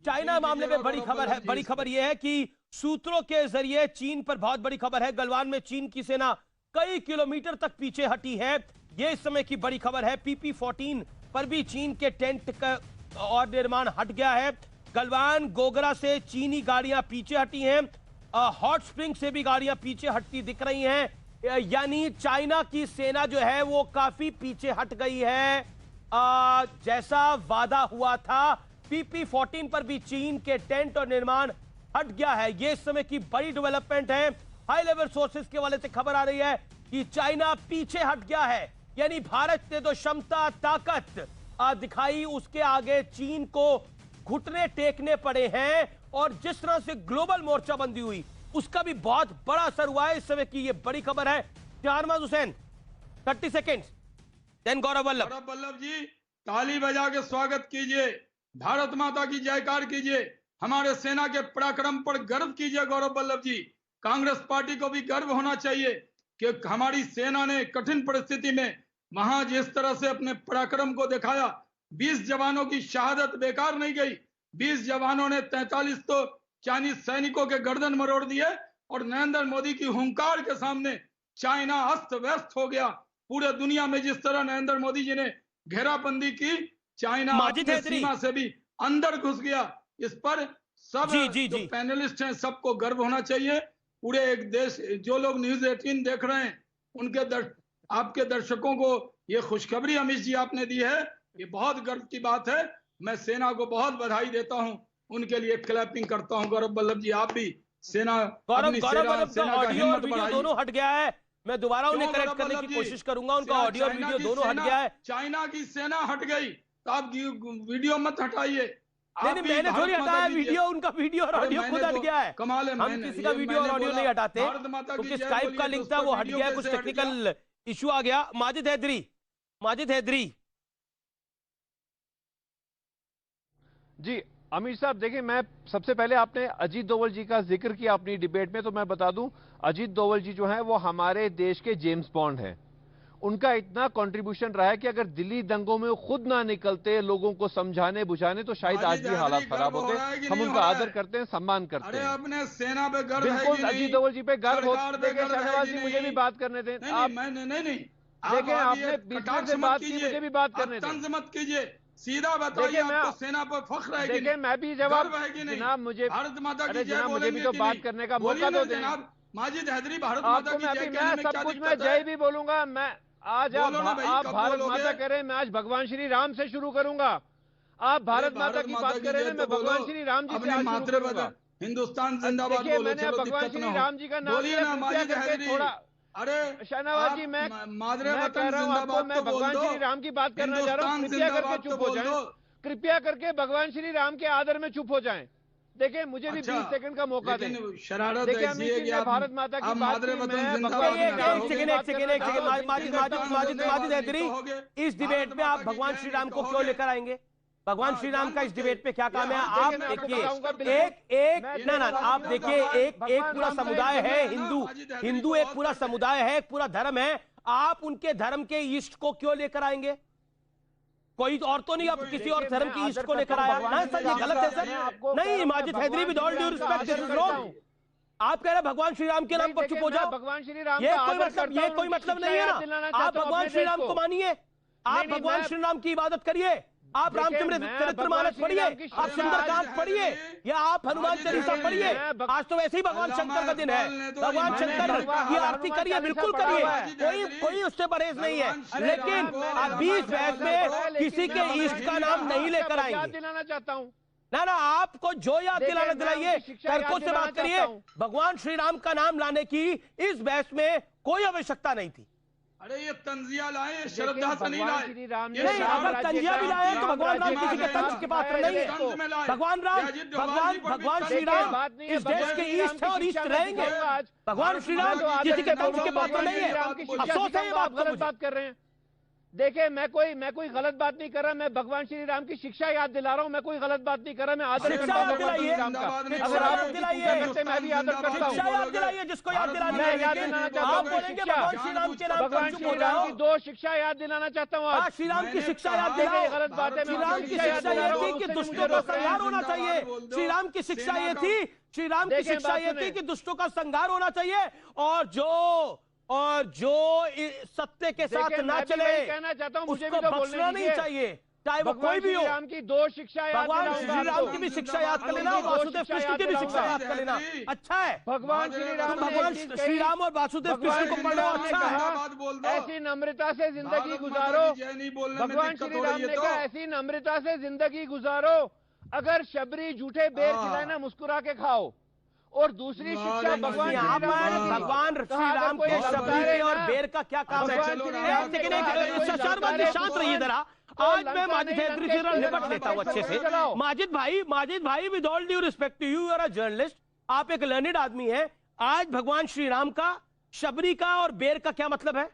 चाइना मामले में बड़ी खबर है। बड़ी खबर यह है कि सूत्रों के जरिए चीन पर बहुत बड़ी खबर है। गलवान में चीन की सेना कई किलोमीटर तक पीछे हटी है, यह इस समय की बड़ी खबर है। PP-14 पर भी चीन के टेंट का और निर्माण हट गया है। गलवान गोगरा से चीनी गाड़ियां पीछे हटी हैं, हॉट स्प्रिंग से भी गाड़ियां पीछे हटती दिख रही हैं, यानी चाइना की सेना जो है वो काफी पीछे हट गई है। जैसा वादा हुआ था, PP-14 पर भी चीन के टेंट और निर्माण हट गया है। यह इस समय की बड़ी डेवलपमेंट है। हाई लेवल सोर्सेस के वाले से खबर आ रही है कि चाइना पीछे हट गया है, यानी भारत ने तो क्षमता ताकत दिखाई, उसके आगे चीन को घुटने टेकने पड़े हैं। और जिस तरह से ग्लोबल मोर्चाबंदी हुई उसका भी बहुत बड़ा असर हुआ है। इस समय की यह बड़ी खबर है। शाहनवाज हुसैन 30 सेकेंड, देन गौरव वल्लभ जी ताली बजा के स्वागत कीजिए, भारत माता की जयकार कीजिए, हमारे सेना के पराक्रम पर गर्व कीजिए। गौरव वल्लभ जी, कांग्रेस पार्टी को भी गर्व होना चाहिए कि हमारी सेना ने कठिन परिस्थिति में वहां जिस तरह से अपने पराक्रम को दिखाया, 20 जवानों की शहादत बेकार नहीं गई। 20 जवानों ने 43 तो चाइनीज सैनिकों के गर्दन मरोड़ दिए, और नरेंद्र मोदी की हुंकार के सामने चाइना अस्त व्यस्त हो गया। पूरे दुनिया में जिस तरह नरेंद्र मोदी जी ने घेराबंदी की, चाइना अपनी सीमा से भी अंदर घुस गया। इस पर सब जो पैनलिस्ट हैं सबको गर्व होना चाहिए। पूरे एक देश, जो लोग न्यूज 18 देख रहे हैं उनके आपके दर्शकों को ये खुशखबरी अमीश जी आपने दी है, ये बहुत गर्व की बात है। मैं सेना को बहुत बधाई देता हूं, उनके लिए क्लैपिंग करता हूं। गौरव वल्लभ जी, आप भी सेना ऑडियो और वीडियो दोनों हट गया है। मैं दोबारा उन्हें करेक्ट करने की कोशिश करूंगा, उनका ऑडियो और वीडियो दोनों हट गया है। चाइना की सेना हट गई तो आप वीडियो मत हटाइए। नहीं, मैंने थोड़ी हटाया वीडियो, उनका वीडियो और ऑडियो खुद हट गया है। कमाल है, हम किसी का वीडियो और ऑडियो नहीं हटाते, क्योंकि स्काइप का लिंक था वो हट गया, कुछ टेक्निकल इशू आ गया। माजिद हैदरी जी। अमीर साहब देखिए, मैं सबसे पहले आपने अजीत डोवल जी का जिक्र किया अपनी डिबेट में, तो मैं बता दूं अजीत डोवल जी जो हैं वो हमारे देश के जेम्स बॉन्ड हैं। उनका इतना कंट्रीब्यूशन रहा है कि अगर दिल्ली दंगों में खुद ना निकलते लोगों को समझाने बुझाने तो शायद आज भी हालात खराब होते। हम उनका आदर करते हैं, सम्मान करते हैं। अपने सेना पे गर्व है बिल्कुल कि नहीं? अजीत डोभाल जी पे गर्व हो। सरकार पे देखिए गर्व है शाहनवाज कि जी मुझे नहीं? भी बात करने दें। आप नहीं देखिए आपने बीच से बात की, मुझे भी बात करने दें। तंज मत कीजिए, सीधा बताइए देखिए आपको सेना पर फख्र है कि देखिए नहीं? मैं भी जवाब गर्व है कि नहीं? जनाब मुझे भारत माता की अरे जय जनाब मुझे भी बोलेंगे तो कि बात नहीं? करने का बोलिए मौका ना तो दें। जनाब। माजिद हैदरी भारत माता आपको की मैं जय अभी कहने मैं में सब क्या कुछ मैं दिक्कत जय है? भी बोलूंगा। मैं आज बोलो ना भाई, आप कब भारत बोलोगे? माता करें, मैं आज भगवान श्री राम से शुरू करूंगा। आप भारत माता की बात करें ना, मैं भगवान श्री राम जी से आज शुरू करूंगा। हिंदुस्तान जिंदाबाद देखिए बोलो, मैंने चलो भगवान दिक्कत श्री ना हो। राम जी का नाम बोलिए लिया, ना कृपया माजिद करके हैदरी। थोड़ा अरे शाहनवाज जी मैं मादरे कह वतन रहा हूँ आपको, जिंदाबाद मैं तो बोल भगवान दो। श्री राम की बात करना चाह रहा हूँ। हिंदुस्तान कृपया करके जिंदाबाद तो चुप हो बोल जाएं, दो। कृपया करके भगवान श्री राम के आदर में चुप हो जाएं। देखिए मुझे भी 20 सेकंड का मौका दें। लेकिन शरारत देखिए ऐसी अमित है जी कि ने आप भारत माता की बात मादरे की, वतन मैं जिंदाबाद भगवान में श्री राम कहोगे। की बात करना चाहता हूँ। माजिद हैदरी, इस डिबेट में आप भगवान श्री राम को क्यों लेकर आएंगे? भगवान श्री राम का इस डिबेट पे क्या काम है? आप देखिए एक ना आप देखिए एक पूरा समुदाय है हिंदू, हिंदू एक पूरा समुदाय है, एक पूरा धर्म है। आप उनके धर्म के ईष्ट को क्यों लेकर आएंगे? कोई और तो नहीं आप किसी और धर्म की ईष्ट को लेकर आया ना सर, ये गलत है सर। नहीं Majid Haidri, with all due respect, this is wrong. आप कह रहे हैं भगवान श्री राम के नाम पर चुप हो जाओ, भगवान श्री राम ये कोई मतलब नहीं है ना। आप भगवान श्री राम को मानिए, आप भगवान श्री राम की इबादत करिए, आप रामचरितमानस पढ़िए, आप सुंदरकांड पढ़िए, या आप हनुमान चालीसा पढ़िए। आज तो वैसे ही भगवान शंकर का दिन है, भगवान शंकर की आरती करिए, बिल्कुल करिए, कोई उससे परहेज नहीं है। लेकिन आप 20 बहस में किसी के ईष्ट का नाम नहीं लेकर आएंगे। दिलाना चाहता हूँ ना आपको जो याद दिलाना दिलाइए, तर्कों से बात करिए। भगवान श्री राम का नाम लाने की इस बहस में कोई आवश्यकता नहीं थी। अरे ये तंजिया लाए, श्रद्धा से नहीं लाए। नहीं, अगर तंजिया भी लाए तो भगवान राम किसी के तंज के पात्र नहीं है। भगवान श्री राम इस देश के ईष्ट है और ईष्ट रहेंगे। भगवान श्री राम किसी के तंज के पात्र नहीं है। अफसोस है ये बात को। बात कर रहे हैं। देखिए मैं कोई गलत बात नहीं कर रहा, मैं भगवान श्री राम की शिक्षा याद दिला रहा हूँ। मैं कोई गलत बात नहीं कर रहा, मैं आदर करता हूँ भगवान श्री राम का। अगर आप दिलाइए मैं भी आदर करता हूँ। शिक्षा याद दिलाइए जिसको याद दिलानी है। मैं याद दिलाना चाहता हूँ, आप बोलेंगे भगवान श्री राम के नाम भगवान श्री राम की 2 शिक्षा याद दिलाना चाहता हूँ आज। श्री राम की शिक्षा याद दिलाओ। गलत बात है। श्री राम की शिक्षा ये थी कि दुष्टों का संहार होना चाहिए। श्री राम की शिक्षा ये थी, श्री राम की शिक्षा ये थी कि दुष्टों का संहार होना चाहिए, और जो सत्य के साथ ना चले कहना चाहता हूँ, मुझे उसको बख्शना नहीं चाहिए, चाहे वो कोई भी हो। राम की 2 शिक्षा याद भगवान श्री राम की भी शिक्षा याद कर लेना, वासुदेव कृष्ण की भी शिक्षा याद कर लेना। अच्छा है, भगवान श्री राम भगवान श्री राम और वासुदेव कृष्ण को पढ़ना अच्छा है। ऐसी नम्रता से जिंदगी गुजारो। भगवान श्री राम ने कहा ऐसी नम्रता से जिंदगी गुजारो, अगर शबरी झूठे बेर खिलाए ना मुस्कुरा के खाओ। और दूसरी शिक्षा भगवान श्री राम के शबरी और बेर का क्या काम है? शांत रहिए जरा। आज मैं माजिद हैदरी से निपट लेता हूँ अच्छे से। माजिद भाई with all due respect to you, you are a journalist, आप एक लर्निड आदमी हैं। आज भगवान श्री राम का, शबरी का और बेर का क्या मतलब है?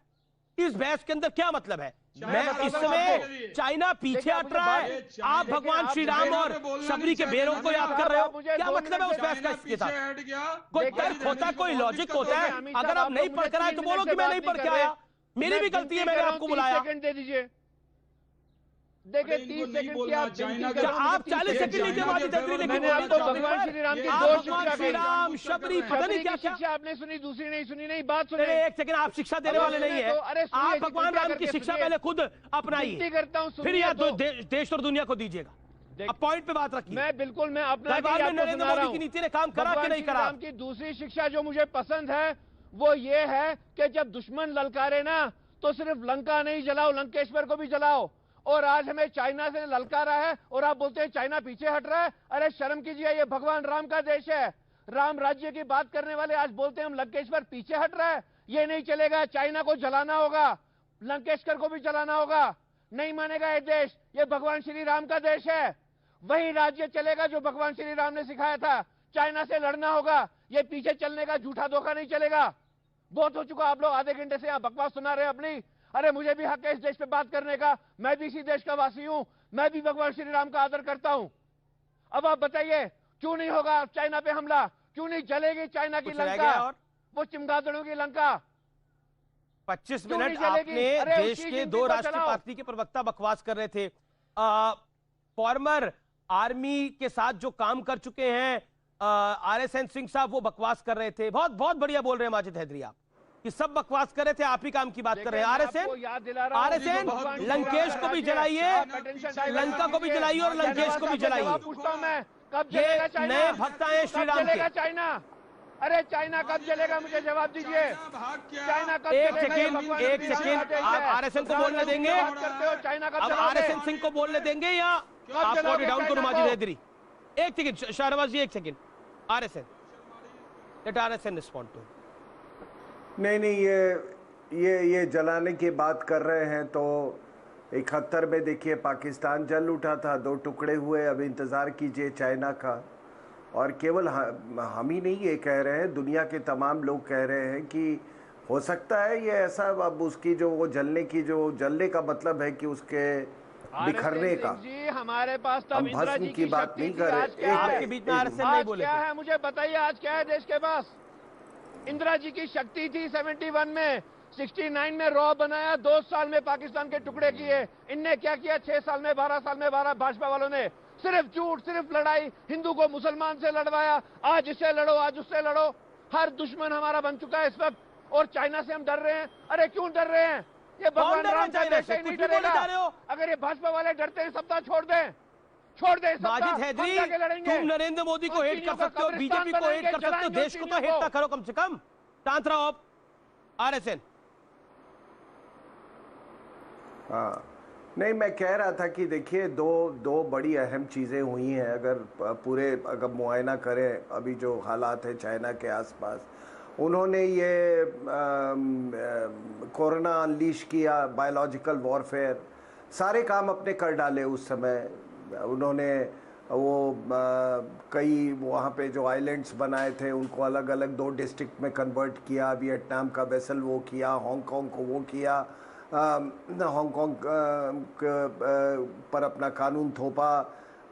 इस बहस के अंदर क्या मतलब है? मैं इस समय चाइना पीछे हट रहा है, आप भगवान श्री राम और शबरी के बेरों को याद कर रहे हो, क्या मतलब है उस बहस का इसके साथ? कोई तर्क होता है, कोई लॉजिक होता है। अगर आप नहीं पढ़ कर आए तो बोलो कि मैं नहीं पढ़ के आया, मेरी भी गलती है, मैंने आपको बुलाया। दे दीजिए। देखिए 30 सेकंड की आप 40 सेकंड लीजिए। मैंने आपको भगवान श्री राम की 2 शिक्षा, श्री राम शबरी पता नहीं क्या शिक्षा आपने सुनी, दूसरी नहीं सुनी। नहीं बात सुने, एक सेकंड, आप शिक्षा देने वाले नहीं है। आप भगवान राम की शिक्षा पहले खुद अपनाइए, करता हूँ, फिर यह देश और दुनिया को दीजिएगा। अब पॉइंट पे बात रखिए। मैं बिल्कुल मैं अपना नरेंद्र मोदी की नीति ने काम करा कि नहीं करा? राम की दूसरी शिक्षा जो मुझे पसंद है वो ये है कि जब दुश्मन ललकारे ना तो सिर्फ लंका नहीं जलाओ, लंकेश्वर को भी जलाओ। और आज हमें चाइना से ललकारा है और आप बोलते हैं चाइना पीछे हट रहा है। अरे शर्म कीजिए, ये भगवान राम का देश है। राम राज्य की बात करने वाले आज बोलते हैं हम लंकेश्वर पीछे हट रहा है। ये नहीं चलेगा, चाइना को जलाना होगा, लंकेश्वर को भी जलाना होगा। नहीं मानेगा ये देश, ये भगवान श्री राम का देश है। वही राज्य चलेगा जो भगवान श्री राम ने सिखाया था। चाइना से लड़ना होगा, ये पीछे चलने का झूठा धोखा नहीं चलेगा। बहुत हो चुका, आप लोग आधे घंटे से यहाँ बकवास सुना रहे अपनी। अरे मुझे भी हक है इस देश पे बात करने का, मैं भी इसी देश का वासी हूं, मैं भी भगवान श्री राम का आदर करता हूं। अब आप बताइए क्यों नहीं होगा चाइना पे हमला? क्यों नहीं जलेगी चाइना की लंका, वो चिमगादड़ों की लंका? 25 क्यों नहीं मिनट चलेगी? आपने अरे देश उसकी के गिनती दो पर राष्ट्रीय चलाओ। पार्टी के प्रवक्ता बकवास कर रहे थे। फॉर्मर आर्मी के साथ जो काम कर चुके हैं RSN सिंह साहब, वो बकवास कर रहे थे। बहुत बहुत बढ़िया बोल रहे हैं माजिद हैदरी आप, कि सब बकवास कर रहे थे, आप ही काम की बात कर रहे हैं। RSN लंकेश को भी जलाइए, लंका को भी जलाइए और लंकेश को भी जलाइए। पूछता हूं मैं, कब ये जलेगा चाइना? नए भक्त आए हैं श्री कब राम जलेगा के। चाइना? अरे चाइना कब जलेगा, मुझे जवाब दीजिए। चाइना कब एक जलेगा? ये भगवान सेकेंड, एक श्री राम सेकेंड, का देश आप है। RSN को बोलने देंगे? बात करते हो, चाइना कब अब जलाओगे? RSN सिंह को बोलने देंगे या आप जलाओगे डाउन करो चाइना माजिद को? हैदरी? एक सेकेंड शाहनवाज जी, एक second. RSN, let RSN respond to. नहीं, ये जलाने की बात कर रहे हैं तो 71 में देखिए पाकिस्तान जल उठा था, 2 टुकड़े हुए। अब इंतज़ार कीजिए चाइना का। और केवल हम ही नहीं ये कह रहे हैं, दुनिया के तमाम लोग कह रहे हैं कि हो सकता है ये ऐसा। अब उसकी जो वो जलने का मतलब है कि उसके बिखरने का। जी हमारे पास तब हम इंदिरा भस्म जी की बात शक्ति नहीं थी, कर आज क्या रहे। है? आपके बीच में RSN नहीं आज बोले क्या थे। है मुझे बताइए, आज क्या है देश के पास? इंदिरा जी की शक्ति थी 71 में, 69 में रॉ बनाया, 2 साल में पाकिस्तान के टुकड़े किए। इनने क्या किया 6 साल में, 12 साल में? भाजपा वालों ने सिर्फ झूठ, सिर्फ लड़ाई, हिंदू को मुसलमान से लड़वाया। आज इससे लड़ो, आज उससे लड़ो। हर दुश्मन हमारा बन चुका है इस वक्त, और चाइना से हम डर रहे हैं। अरे क्यों डर रहे हैं? ये भगवान राम का देश है, नहीं डरेगा। अगर ये भाजपा वाले डरते हैं, सप्ताह छोड़ दें, छोड़ दें। माजिद हैदरी, तुम नरेंद्र मोदी को हेट कर सकते हो, बीजेपी को हेट कर सकते हो, देश को तो हेट ना करो कम से कम। शांत रहो आप। RSN। हाँ, नहीं, मैं कह रहा था कि देखिए दो बड़ी अहम चीज़ें हुई हैं। अगर मुआयना करें अभी जो हालात है चाइना के आसपास, उन्होंने ये कोरोना अनलीश किया, बायोलॉजिकल वॉरफेयर, सारे काम अपने कर डाले उस समय। उन्होंने कई वहाँ पे जो आइलैंड्स बनाए थे उनको अलग अलग 2 डिस्ट्रिक्ट में कन्वर्ट किया। वियतनाम का वेसल वो किया, हांगकांग को वो किया, हांगकांग पर अपना कानून थोपा।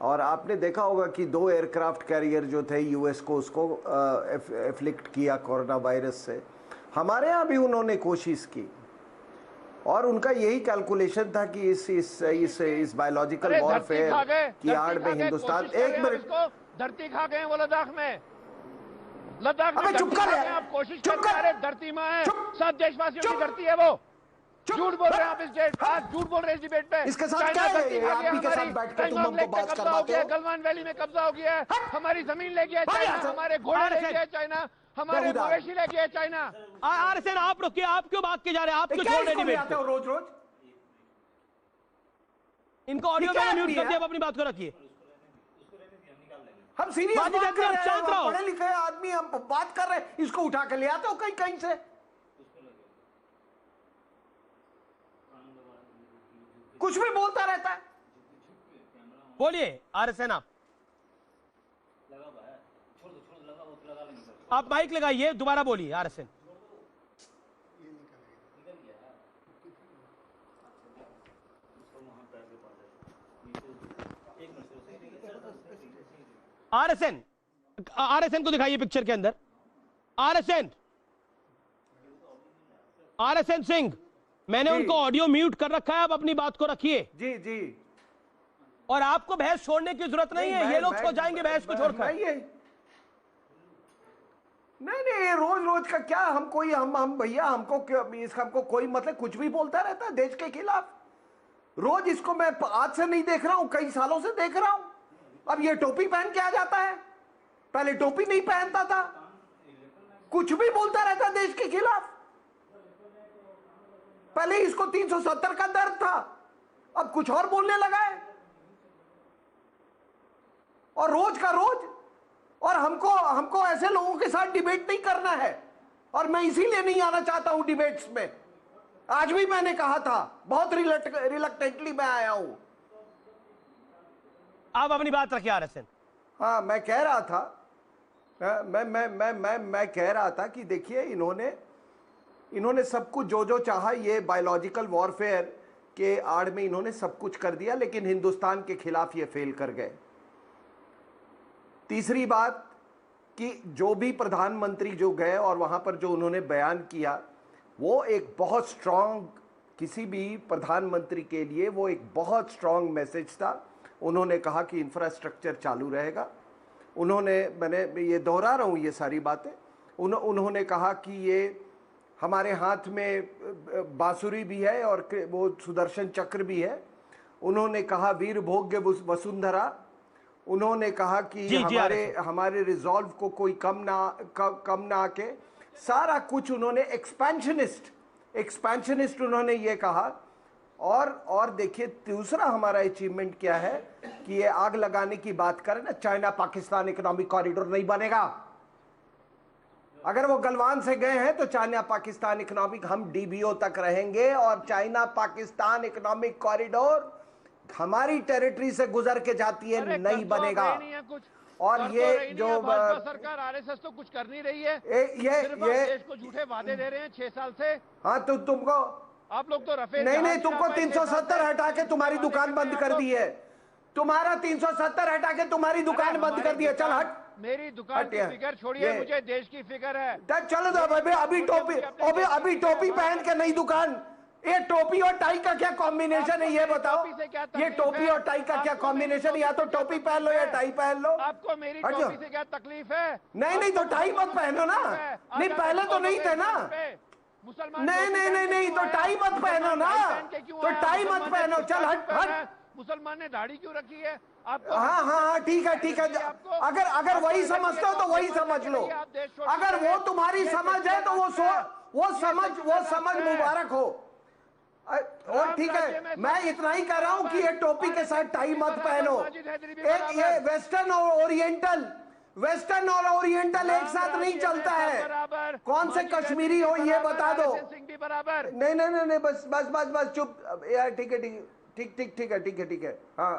और आपने देखा होगा कि 2 एयरक्राफ्ट कैरियर जो थे US को, उसको एफ्लिक्ट किया कोरोना वायरस से। हमारे यहाँ भी उन्होंने कोशिश की, और उनका यही कैलकुलेशन था कि इस बायोलॉजिकल वॉरफेयर की आड़ में हिंदुस्तान। 1 मिनट, धरती खा गए वो लद्दाख में चुप कर आप कोशिश कर रहे। धरती माँ है, सब देशवासियों की धरती है वो। झूठ बोल रहे हैं आप इस डेट, आज झूठ बोल रहे हैं इस डिबेट पे। इसके साथ क्या है? आदमी के साथ बैठकर तुम हमको बात करवाते हो। गलवान वैली में कब्जा हो गया है, हमारी जमीन ले गया चाइना, हमारे घोड़े ले गया चाइना, हमारे मवेशी ले गया चाइना। RSN आप रुकिए, आप क्यों भाग के जा रहे हैं? आप क्यों छोड़ रहे डिबेट को? रोज इनको ऑडियो में म्यूट कर दिया, आप अपनी बात को रखिए। हम सीरियस बात कर रहे हैं, शांत रहो। पढ़े लिखे आदमी, हम बात कर रहे हैं, इसको उठा के ले आते हो कहीं से। कुछ भी बोलता रहता है। बोलिए RSN आप माइक लगाइए, दोबारा बोलिए RSN। RSN को दिखाइए पिक्चर के अंदर। RSN सिंह, मैंने उनको ऑडियो म्यूट कर रखा है, आप अपनी बात को रखिए। जी। और आपको बहस छोड़ने की जरूरत नहीं है, ये लोग सो जाएंगे बहस को छोड़कर। नहीं, रोज का क्या, हम भैया, हमको कोई मतलब कुछ भी बोलता रहता है देश के खिलाफ। रोज इसको मैं आज से नहीं देख रहा हूं, कई सालों से देख रहा हूं। अब ये टोपी पहन के आ जाता है, पहले टोपी नहीं पहनता था। कुछ भी बोलता रहता है देश के खिलाफ। पहले इसको 370 का दर्द था, अब कुछ और बोलने लगा है, और रोज का रोज। और हमको ऐसे लोगों के साथ डिबेट नहीं करना है, और मैं इसीलिए नहीं आना चाहता हूं डिबेट्स में। आज भी मैंने कहा था, बहुत रिलक्टेंटली मैं आया हूं। आप अपनी बात रखिए RSN। हाँ, मैं कह रहा था, मैं कह रहा था कि देखिए इन्होंने सब कुछ जो चाहा, ये बायोलॉजिकल वॉरफेयर के आड़ में इन्होंने सब कुछ कर दिया, लेकिन हिंदुस्तान के खिलाफ ये फेल कर गए। तीसरी बात कि जो भी प्रधानमंत्री जो गए और वहां पर जो उन्होंने बयान किया, वो एक बहुत स्ट्रांग, किसी भी प्रधानमंत्री के लिए वो एक बहुत स्ट्रांग मैसेज था। उन्होंने कहा कि इंफ्रास्ट्रक्चर चालू रहेगा। मैंने ये दोहरा रहा हूँ ये सारी बातें। उन्होंने कहा कि ये हमारे हाथ में बांसुरी भी है और वो सुदर्शन चक्र भी है। उन्होंने कहा वीर भोग्य वसुंधरा। उन्होंने कहा कि हमारे रिजॉल्व को कोई कम ना आके, सारा कुछ उन्होंने एक्सपेंशनिस्ट उन्होंने ये कहा। और देखिए दूसरा हमारा अचीवमेंट क्या है कि ये आग लगाने की बात करें ना, चाइना पाकिस्तान इकोनॉमिक कॉरिडोर नहीं बनेगा। अगर वो गलवान से गए हैं तो चाइना पाकिस्तान इकोनॉमिक, हम डीबीओ तक रहेंगे और चाइना पाकिस्तान इकोनॉमिक कॉरिडोर हमारी टेरिटरी से गुजर के जाती है, नहीं बनेगा। और ये जो सरकार आरएसएस तो कुछ कर नहीं रही है, ये देश को झूठे वादे दे रहे हैं 6 साल से। हाँ तो तुमको, आप लोग तो रफेल नहीं तुमको 370 हटा के तुम्हारी दुकान बंद कर दी है। तुम्हारा 370 हटा के तुम्हारी दुकान बंद कर दी है। चल हट, मेरी दुकान की फिक्र छोड़िए, मुझे देश की फिक्र है। चलो अभी टोपी पहन के नई दुकान। ये टोपी और टाई का क्या कॉम्बिनेशन है ये बताओ? ये टोपी और टाई का क्या कॉम्बिनेशन? या तो टोपी पहन लो या टाई पहन लो। आपको मेरी टोपी से क्या तकलीफ है? नहीं तो टाई मत पहनो ना। नहीं पहले तो नहीं थे ना। मुसलमान नहीं तो टाई मत पहनो ना, तो टाई मत पहनो। चल हट। मुसलमान ने दाढ़ी क्यों रखी है आपको? हाँ ठीक है। अगर वही समझते हो तो वही समझ लो। अगर वो तुम्हारी समझ है तो वो समझ मुबारक हो। और ठीक है, मैं इतना ही कह रहा हूं कि ये टोपी के साथ टाई मत पहनो। ये वेस्टर्न और ओरिएंटल एक साथ नहीं चलता है। कौन से कश्मीरी हो ये बता दो। नहीं बस चुप यार। ठीक है। हाँ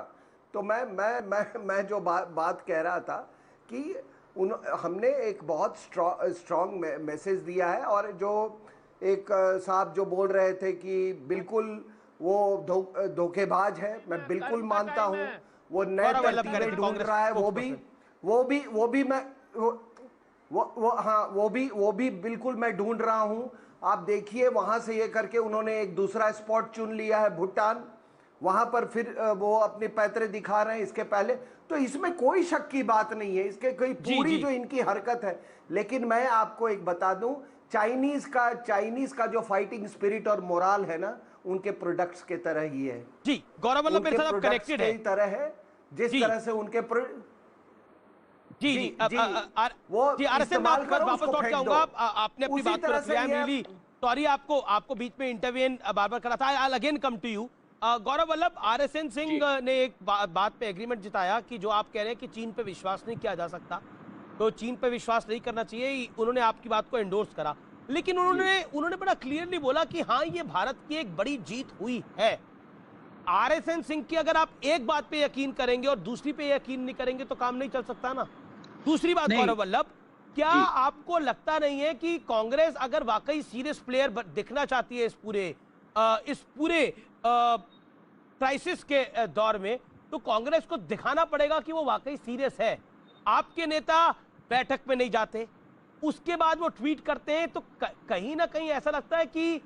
तो मैं जो बात कह रहा था कि हमने एक बहुत स्ट्रांग मैसेज दिया है। और जो एक साहब जो बोल रहे थे कि बिल्कुल वो धोखेबाज है, मैं बिल्कुल मानता हूं। वो नए तरकीबें ढूंढ रहा है, वो भी बिल्कुल मैं ढूंढ रहा हूं। आप देखिए वहां से ये करके उन्होंने एक दूसरा स्पॉट चुन लिया है, भूटान। वहां पर फिर वो अपने पैतरे दिखा रहे हैं इसके पहले। तो इसमें कोई शक की बात नहीं है, इसके कोई पूरी जो इनकी हरकत है। लेकिन मैं आपको एक बता दूं, चाइनीज का जो फाइटिंग स्पिरिट और मोरल है ना, उनके प्रोडक्ट्स के तरह ही है। जी गौरव वल्लभ मेरे साथ कनेक्टेड है, तरह है जिस तरह से उनके आरएसएन वापस लौट के आऊंगा। आपने अपनी बात को रख लिया। सॉरी आपको बीच में इंटरवेन बार करा था। I will again come to you. Gaurav Vallabh, RSN Singh ने एक बात पे एग्रीमेंट जताया कि जो आप कह रहे हैं कि चीन पे विश्वास नहीं किया जा सकता, तो चीन पे विश्वास नहीं करना चाहिए। उन्होंने आपकी बात को एंडोर्स करा, लेकिन उन्होंने बड़ा क्लियरली बोला कि हाँ ये भारत की एक बड़ी जीत हुई है। आरएसएन सिंह की अगर आप एक बात पे यकीन करेंगे और दूसरी पे यकीन नहीं करेंगे तो काम नहीं चल सकता ना। दूसरी बात गौरव वल्लभ, क्या आपको लगता नहीं है कि कांग्रेस अगर वाकई सीरियस प्लेयर दिखना चाहती है इस पूरे क्राइसिस के दौर में, तो कांग्रेस को दिखाना पड़ेगा कि वो वाकई सीरियस है। आपके नेता बैठक में नहीं जाते, उसके बाद वो ट्वीट करते हैं, तो कहीं ना कहीं ऐसा लगता है कि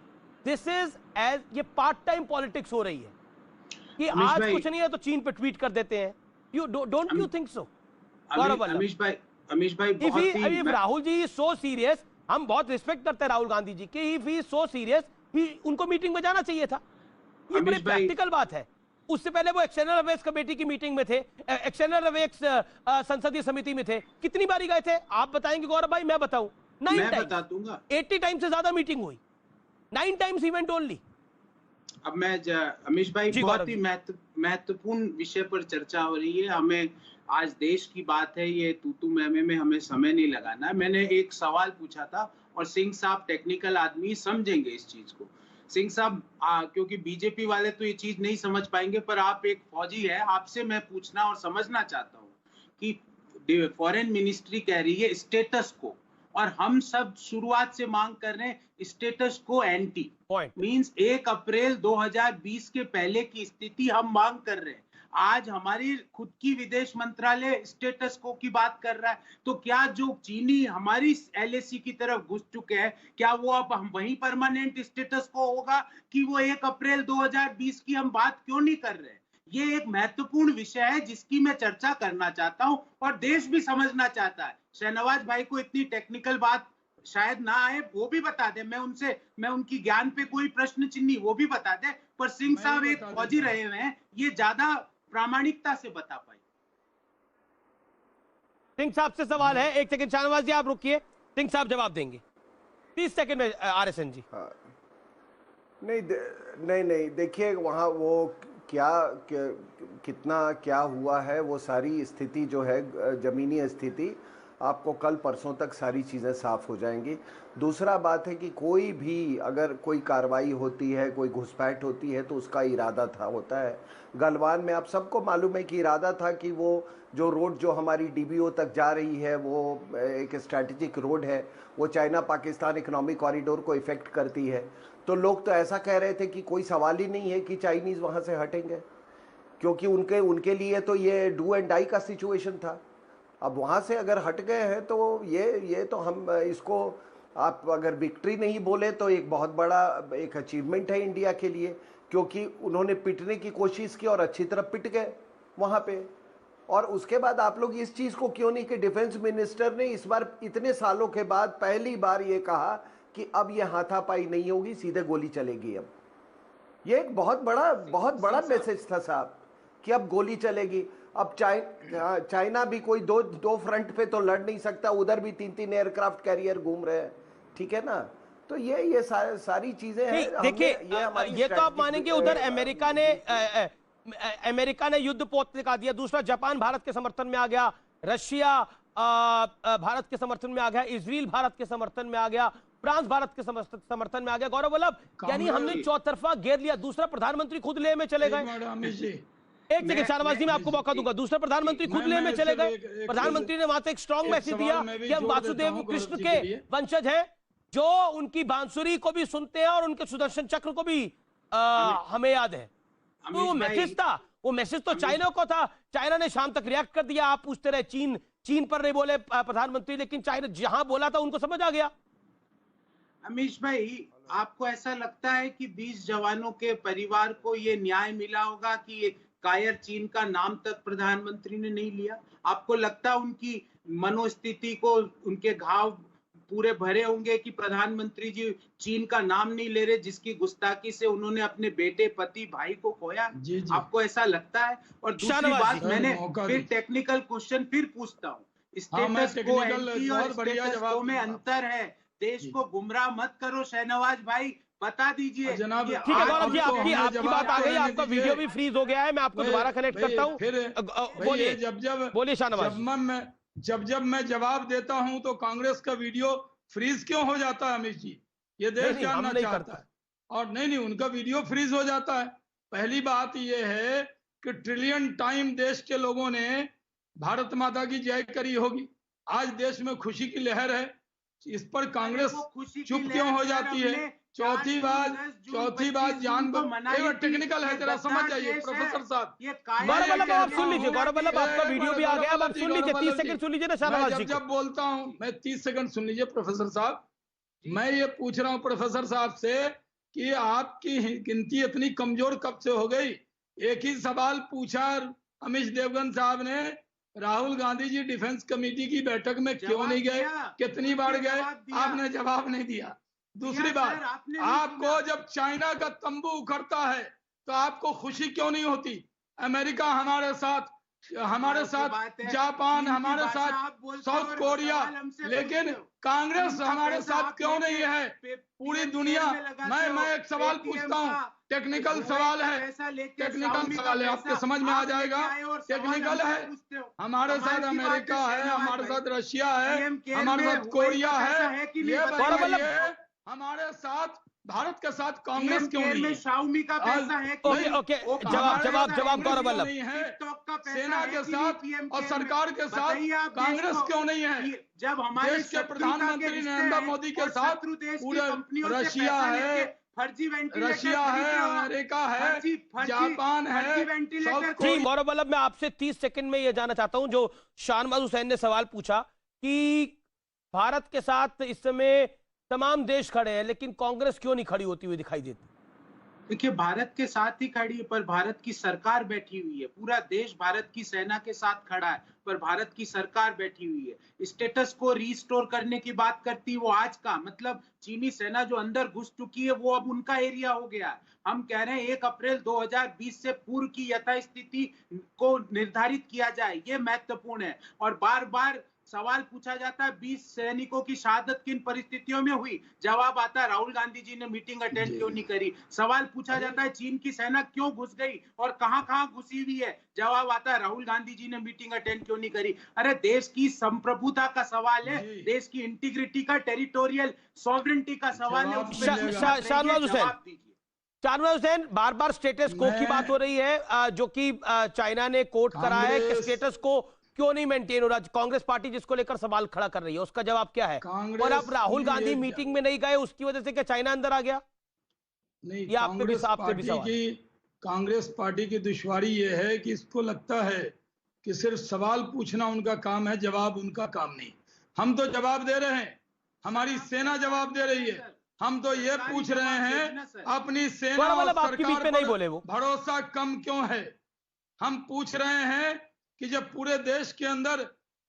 दिस इज एज ये पार्ट टाइम पॉलिटिक्स हो रही है कि आज कुछ नहीं है तो चीन पे ट्वीट कर देते हैं। Don't you think so? Amish भाई राहुल जी सो सीरियस, हम बहुत रिस्पेक्ट करते हैं राहुल गांधी जी की, इफ ही सो सीरियस उनको मीटिंग में जाना चाहिए था। ये बड़ी प्रैक्टिकल बात है। उससे पहले वो एक्सटर्नल अफेयर्स कमेटी की मीटिंग में थे, एक्सटर्नल अफेयर्स संसदीय समिति में थे। कितनी बारी गए थे आप बताएंगे गौरव भाई? मैं बताऊं, 9 टाइम्स। 80 टाइम्स से ज्यादा मीटिंग हुई, 9 टाइम्स इवेंट ओनली। अब मैं अमीश भाई बहुत ही महत्वपूर्ण विषय पर चर्चा हो रही है। हमें आज देश की बात है, ये तू मैमे में हमें समय नहीं लगाना है। मैंने एक सवाल पूछा था और सिंह साहब टेक्निकल आदमी समझेंगे इस चीज को। सिंह साहब क्योंकि बीजेपी वाले तो ये चीज नहीं समझ पाएंगे, पर आप एक फौजी है, आपसे मैं पूछना और समझना चाहता हूँ कि फॉरेन मिनिस्ट्री कह रही है स्टेटस को, और हम सब शुरुआत से मांग कर रहे हैं स्टेटस को एंटी, मींस 1 अप्रैल 2020 के पहले की स्थिति हम मांग कर रहे हैं। आज हमारी खुद की विदेश मंत्रालय स्टेटस को की बात कर रहा है। तो क्या जो चीनी हमारी LAC की तरफ घुस चुके हैं, क्या वो अब हम वही परमानेंट स्टेटस को होगा कि वो 1 अप्रैल 2020 की हम बात क्यों नहीं कर रहे? ये एक महत्वपूर्ण विषय है जिसकी मैं चर्चा करना चाहता हूं और देश भी समझना चाहता है। शहनवाज भाई को इतनी टेक्निकल बात शायद ना आए, वो भी बता दे, मैं उनकी ज्ञान पे कोई प्रश्न चिन्ह वो भी बता दे, पर सिंह साहब एक फौजी रहे हुए हैं, ये ज्यादा प्रामाणिकता से बता पाए। सिंह साहब से सवाल है, एक सेकंड शाहनवाज जी आप रुकिए, सिंह साहब जवाब देंगे 30 सेकंड में। RSN जी। हाँ। नहीं देखिए वहाँ वो कितना क्या हुआ है, वो सारी स्थिति जो है जमीनी स्थिति आपको कल परसों तक सारी चीज़ें साफ हो जाएंगी। दूसरा बात है कि कोई भी अगर कोई कार्रवाई होती है, कोई घुसपैठ होती है तो उसका इरादा होता है। गलवान में आप सबको मालूम है कि इरादा था कि वो जो रोड जो हमारी DBO तक जा रही है वो एक स्ट्रैटेजिक रोड है, वो चाइना पाकिस्तान इकोनॉमिक कॉरिडोर को इफ़ेक्ट करती है। तो लोग तो ऐसा कह रहे थे कि कोई सवाल ही नहीं है कि चाइनीज़ वहाँ से हटेंगे, क्योंकि उनके लिए तो ये डू एंड डाई का सिचुएशन था। अब वहाँ से अगर हट गए हैं तो ये तो हम इसको आप अगर विक्ट्री नहीं बोले तो एक बहुत बड़ा एक अचीवमेंट है इंडिया के लिए, क्योंकि उन्होंने पिटने की कोशिश की और अच्छी तरह पिट गए वहाँ पे। और उसके बाद आप लोग इस चीज़ को क्यों नहीं कि डिफेंस मिनिस्टर ने इस बार इतने सालों के बाद पहली बार ये कहा कि अब ये हाथापाई नहीं होगी, सीधे गोली चलेगी। अब ये एक बहुत बड़ा मैसेज था साहब कि अब गोली चलेगी। अब चाइना भी कोई दो फ्रंट पे तो लड़ नहीं सकता, उधर भी 3-3 एयरक्राफ्ट कैरियर घूम रहे हैं, ठीक है ना। तो ये सारी चीजें हैं। देखिए ये तो आप मानेंगे उधर अमेरिका ने युद्ध पोत दिखा दिया, दूसरा जापान भारत के समर्थन में आ गया, रशिया भारत के समर्थन में आ गया, इजराइल भारत के समर्थन में आ गया, फ्रांस भारत के समर्थन में आ गया। गौरव वल्लभ, यानी हमने चौतरफा घेर लिया। दूसरा प्रधानमंत्री खुद लेह में चले गए। एक सेकंड शाहनवाज जी मैं आपको मौका दूंगा। दूसरा प्रधानमंत्री खुद लेह में चले गए। प्रधानमंत्री ने वहां से एक स्ट्रॉन्ग मैसेज दिया कि हम वासुदेव कृष्ण के वंशज हैं, जो उनकी बांसुरी को भी सुनते हैं और उनके सुदर्शन चक्र को भी हमें याद है। तो वो मैसेज था, वो मैसेज तो चाइना को था। चाइना ने शाम तक रिएक्ट कर दिया। आप पूछते रहे चीन पर नहीं बोले प्रधानमंत्री, लेकिन चाइना जहां बोला था उनको समझ आ गया। अमीश भाई, आपको ऐसा लगता है कि 20 जवानों के परिवार को ये न्याय मिला होगा कि कायर चीन का नाम तक प्रधानमंत्री ने नहीं लिया? आपको लगता है उनकी मनोस्थिति को, उनके घाव पूरे भरे होंगे कि प्रधानमंत्री जी चीन का नाम नहीं ले रहे, जिसकी गुस्ताखी से उन्होंने अपने बेटे, पति, भाई को खोया? जी। आपको ऐसा लगता है? और दूसरी बात, मैंने फिर टेक्निकल क्वेश्चन फिर पूछता हूँ, स्टेटस को एंटी और स्टेटस को में अंतर है। देश को गुमराह मत करो शहनवाज भाई, बता दीजिए। ठीक है गौरव जी, आपकी बात आ गई, आपका वीडियो भी फ्रीज हो गया है, मैं आपको दोबारा कनेक्ट करता हूँ। बोलिए बोलिए शाहनवाज। जब मैं जवाब देता हूं तो कांग्रेस का वीडियो फ्रीज क्यों हो जाता है अमित जी? ये देश जानना चाहता है। और नहीं उनका वीडियो फ्रीज हो जाता है। पहली बात ये है कि ट्रिलियन टाइम देश के लोगों ने भारत माता की जय करी होगी। आज देश में खुशी की लहर है, इस पर कांग्रेस चुप क्यों हो जाती है? चौथी बात टेक्निकल है, जरा समझ जाइए प्रोफेसर साहब। गौरव वल्लभ आप सुन लीजिए, गौरव वल्लभ आपका वीडियो भी आ गया, आप सुन लीजिए, 30 सेकंड सुन लीजिए ना शाहनवाज जी। जब बोलता हूं मैं 30 सेकंड सुन लीजिए प्रोफेसर साहब। मैं ये पूछ रहा हूं प्रोफेसर साहब से कि आपकी गिनती इतनी कमजोर कब से हो गई? एक ही सवाल पूछा अमीश देवगन साहब ने, राहुल गांधी जी डिफेंस कमेटी की बैठक में क्यों नहीं गए, कितनी बार गए? आपने जवाब नहीं दिया। दूसरी बात, आपको जब चाइना का तंबू उखड़ता है तो आपको खुशी क्यों नहीं होती? अमेरिका हमारे साथ, जापान हमारे साथ, साउथ कोरिया, लेकिन कांग्रेस हमारे साथ क्यों नहीं है? पूरी दुनिया। मैं एक सवाल पूछता हूँ, टेक्निकल सवाल है, आपके समझ में आ जाएगा। टेक्निकल है, हमारे साथ अमेरिका है, हमारे साथ रशिया है, हमारे साथ कोरिया है, ये बताइए हमारे साथ भारत के साथ कांग्रेस क्यों नहीं है? शाओमी का पैसा है कि ओके जवाब गौरव वल्लभ। सेना के साथ और सरकार के साथ कांग्रेस क्यों नहीं है? जब हमारे देश के प्रधानमंत्री नरेंद्र मोदी के साथ पूरे रशिया है, फर्जी वेंटिलेटर, रशिया है, अमेरिका है, जापान है, जी गौरव वल्लभ, मैं आपसे 30 सेकंड में यह जानना चाहता हूं, जो शाहनवाज हुसैन ने सवाल पूछा कि भारत के साथ इस समय तमाम देश खड़े हैं, लेकिन कांग्रेस क्यों नहीं खड़ी होती हुई दिखाई देती? देखिए, भारत के साथ ही खड़ी है, पर भारत की सरकार बैठी हुई है। पूरा देश भारत की सेना के साथ खड़ा है, पर भारत की सरकार बैठी हुई है। स्टेटस को रीस्टोर करने की बात करती है वो आज का, मतलब चीनी सेना जो अंदर घुस चुकी है वो अब उनका एरिया हो गया है। हम कह रहे हैं 1 अप्रैल 2020 से पूर्व की यथास्थिति को निर्धारित किया जाए, ये महत्वपूर्ण है। और बार बार सवाल पूछा जाता है 20 सैनिकों की शहादत किन परिस्थितियों में हुई, जवाब आता है राहुल गांधी जी ने मीटिंग अटेंड क्यों नहीं करी। सवाल पूछा जाता है चीन की सेना क्यों घुस गई और कहां घुसी हुई है, जवाब आता है राहुल गांधी जी ने मीटिंग अटेंड क्यों नहीं करी। अरे देश की संप्रभुता का सवाल है, देश की इंटीग्रिटी का, टेरिटोरियल सॉवरेनिटी का सवाल है। शाहनवाज हुसैन, बार बार स्टेटस को की बात हो रही है, जो कि चाइना ने कोट करा है कि स्टेटस को क्यों नहीं मेंटेन हो रहा। कांग्रेस पार्टी जिसको लेकर सवाल खड़ा कर रही है, उसका जवाब क्या है? और अब राहुल गांधी मीटिंग में नहीं गए, उसकी वजह से क्या चाइना अंदर आ गया? नहीं, ये आपके भी सवाल। कांग्रेस पार्टी की दुश्वारी ये है कि इसको लगता है कि सिर्फ सवाल पूछना उनका काम है, जवाब उनका काम नहीं। हम तो जवाब दे रहे हैं, हमारी सेना जवाब दे रही है। हम तो ये पूछ रहे हैं अपनी सेना और सरकार पर भरोसा कम क्यों है। हम पूछ रहे हैं कि जब पूरे देश के अंदर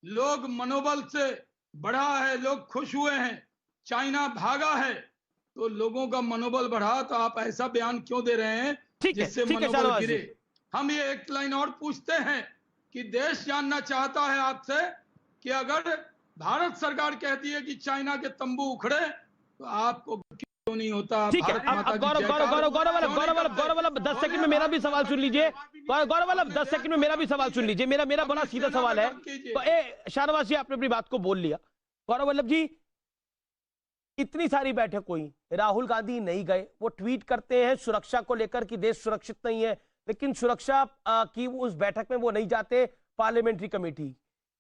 लोग मनोबल से बढ़ा है, लोग खुश हुए हैं, चाइना भागा है, तो लोगों का मनोबल बढ़ा, तो आप ऐसा बयान क्यों दे रहे हैं जिससे मनोबल गिरे। हम ये एक लाइन और पूछते हैं कि देश जानना चाहता है आपसे कि अगर भारत सरकार कहती है कि चाइना के तंबू उखड़े, तो आपको क्यों नहीं होता? ठीक है, गौरव वल्लभ 10 सेकंड में मेरा भी सवाल सुन लीजिए। गौरव वल्लभ 10 सेकंड में मेरा भी सवाल सुन लीजिए। मेरा बड़ा सीधा सवाल है। तो शाहनवाज जी, आपने अपनी बात को बोल लिया। गौरव वल्लभ जी, इतनी सारी बैठक हुई, राहुल गांधी नहीं गए। वो ट्वीट करते हैं सुरक्षा को लेकर कि देश सुरक्षित नहीं है, लेकिन सुरक्षा की उस बैठक में वो नहीं जाते, पार्लियामेंट्री कमेटी।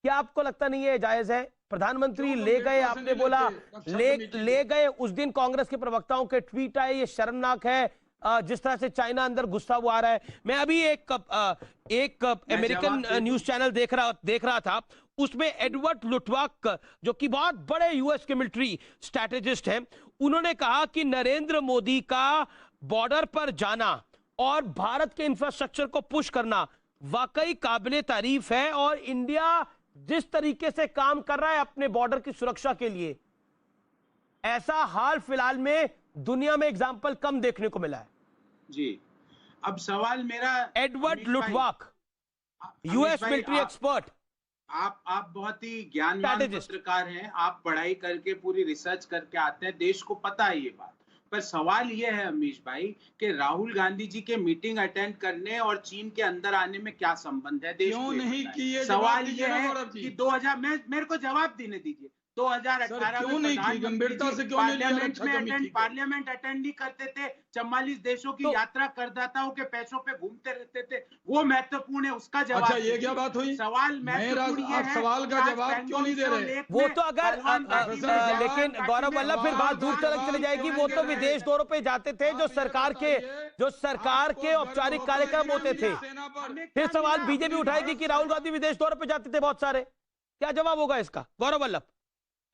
क्या आपको लगता नहीं है जायज है? प्रधानमंत्री ले गए, आपने बोला ले गए, उस दिन कांग्रेस के प्रवक्ताओं के ट्वीट आए, ये शर्मनाक है जिस तरह से चाइना अंदर घुसता हुआ आ रहा है। मैं अभी एक अमेरिकन न्यूज चैनल देख रहा था, उसमें एडवर्ड लुटवाक, जो कि बहुत बड़े यूएस के मिलिट्री स्ट्रैटेजिस्ट हैं, उन्होंने कहा कि नरेंद्र मोदी का बॉर्डर पर जाना और भारत के इंफ्रास्ट्रक्चर को पुश करना वाकई काबिले तारीफ है, और इंडिया जिस तरीके से काम कर रहा है अपने बॉर्डर की सुरक्षा के लिए, ऐसा हाल फिलहाल में दुनिया में एग्जाम्पल कम देखने को मिला है। जी, अब सवाल मेरा, एडवर्ड लुटवाक, यूएस मिलिट्री एक्सपर्ट, आप बहुत ही ज्ञानवान पत्रकार हैं, आप पढ़ाई करके पूरी रिसर्च करके आते हैं, देश को पता है ये बात। पर सवाल ये है अमीश भाई कि राहुल गांधी जी के मीटिंग अटेंड करने और चीन के अंदर आने में क्या संबंध है? देश क्यों नहीं किए? सवाल ये है कि 2000 मेरे को जवाब देने दीजिए। 2018 में गंभीरता से क्यों पार्लियामेंट अटेंड नहीं करते थे, 44 देशों की यात्रा करदाताओं के पैसों पे घूमते रहते थे, वो महत्वपूर्ण है, उसका जवाब। अच्छा, ये क्या बात हुई? सवाल महत्वपूर्ण है, सवाल का जवाब क्यों नहीं दे रहे? वो तो अगर लेकिन गौरव वल्लभ, फिर बात दूर तक चली जाएगी। वो तो विदेश दौरों पे जाते थे, जो सरकार के औपचारिक कार्यक्रम होते थे। फिर सवाल बीजेपी उठाएगी कि राहुल गांधी विदेश दौरों पे जाते थे बहुत सारे। क्या जवाब होगा इसका?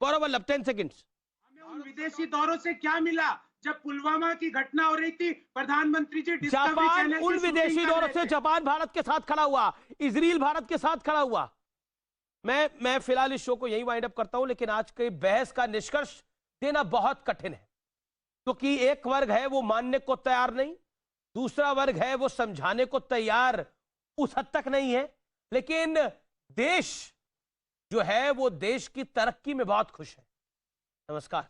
गौरव वल्लभ 10 सेकंड्स। हमें उन विदेशी दौरों से क्या मिला? जब पुलवामा की घटना हो रही थी, प्रधानमंत्री जी जापान, उन विदेशी दौरों से जापान भारत के साथ खड़ा हुआ, इजराइल भारत के साथ खड़ा हुआ। मैं फिलहाल इस शो को यही वाइंड अप करता हूं, लेकिन आज के बहस का निष्कर्ष देना बहुत कठिन है, क्योंकि एक वर्ग है वो मानने को तैयार नहीं, दूसरा वर्ग है वो समझाने को तैयार उस हद तक नहीं है। लेकिन देश जो है वो देश की तरक्की में बहुत खुश है। नमस्कार।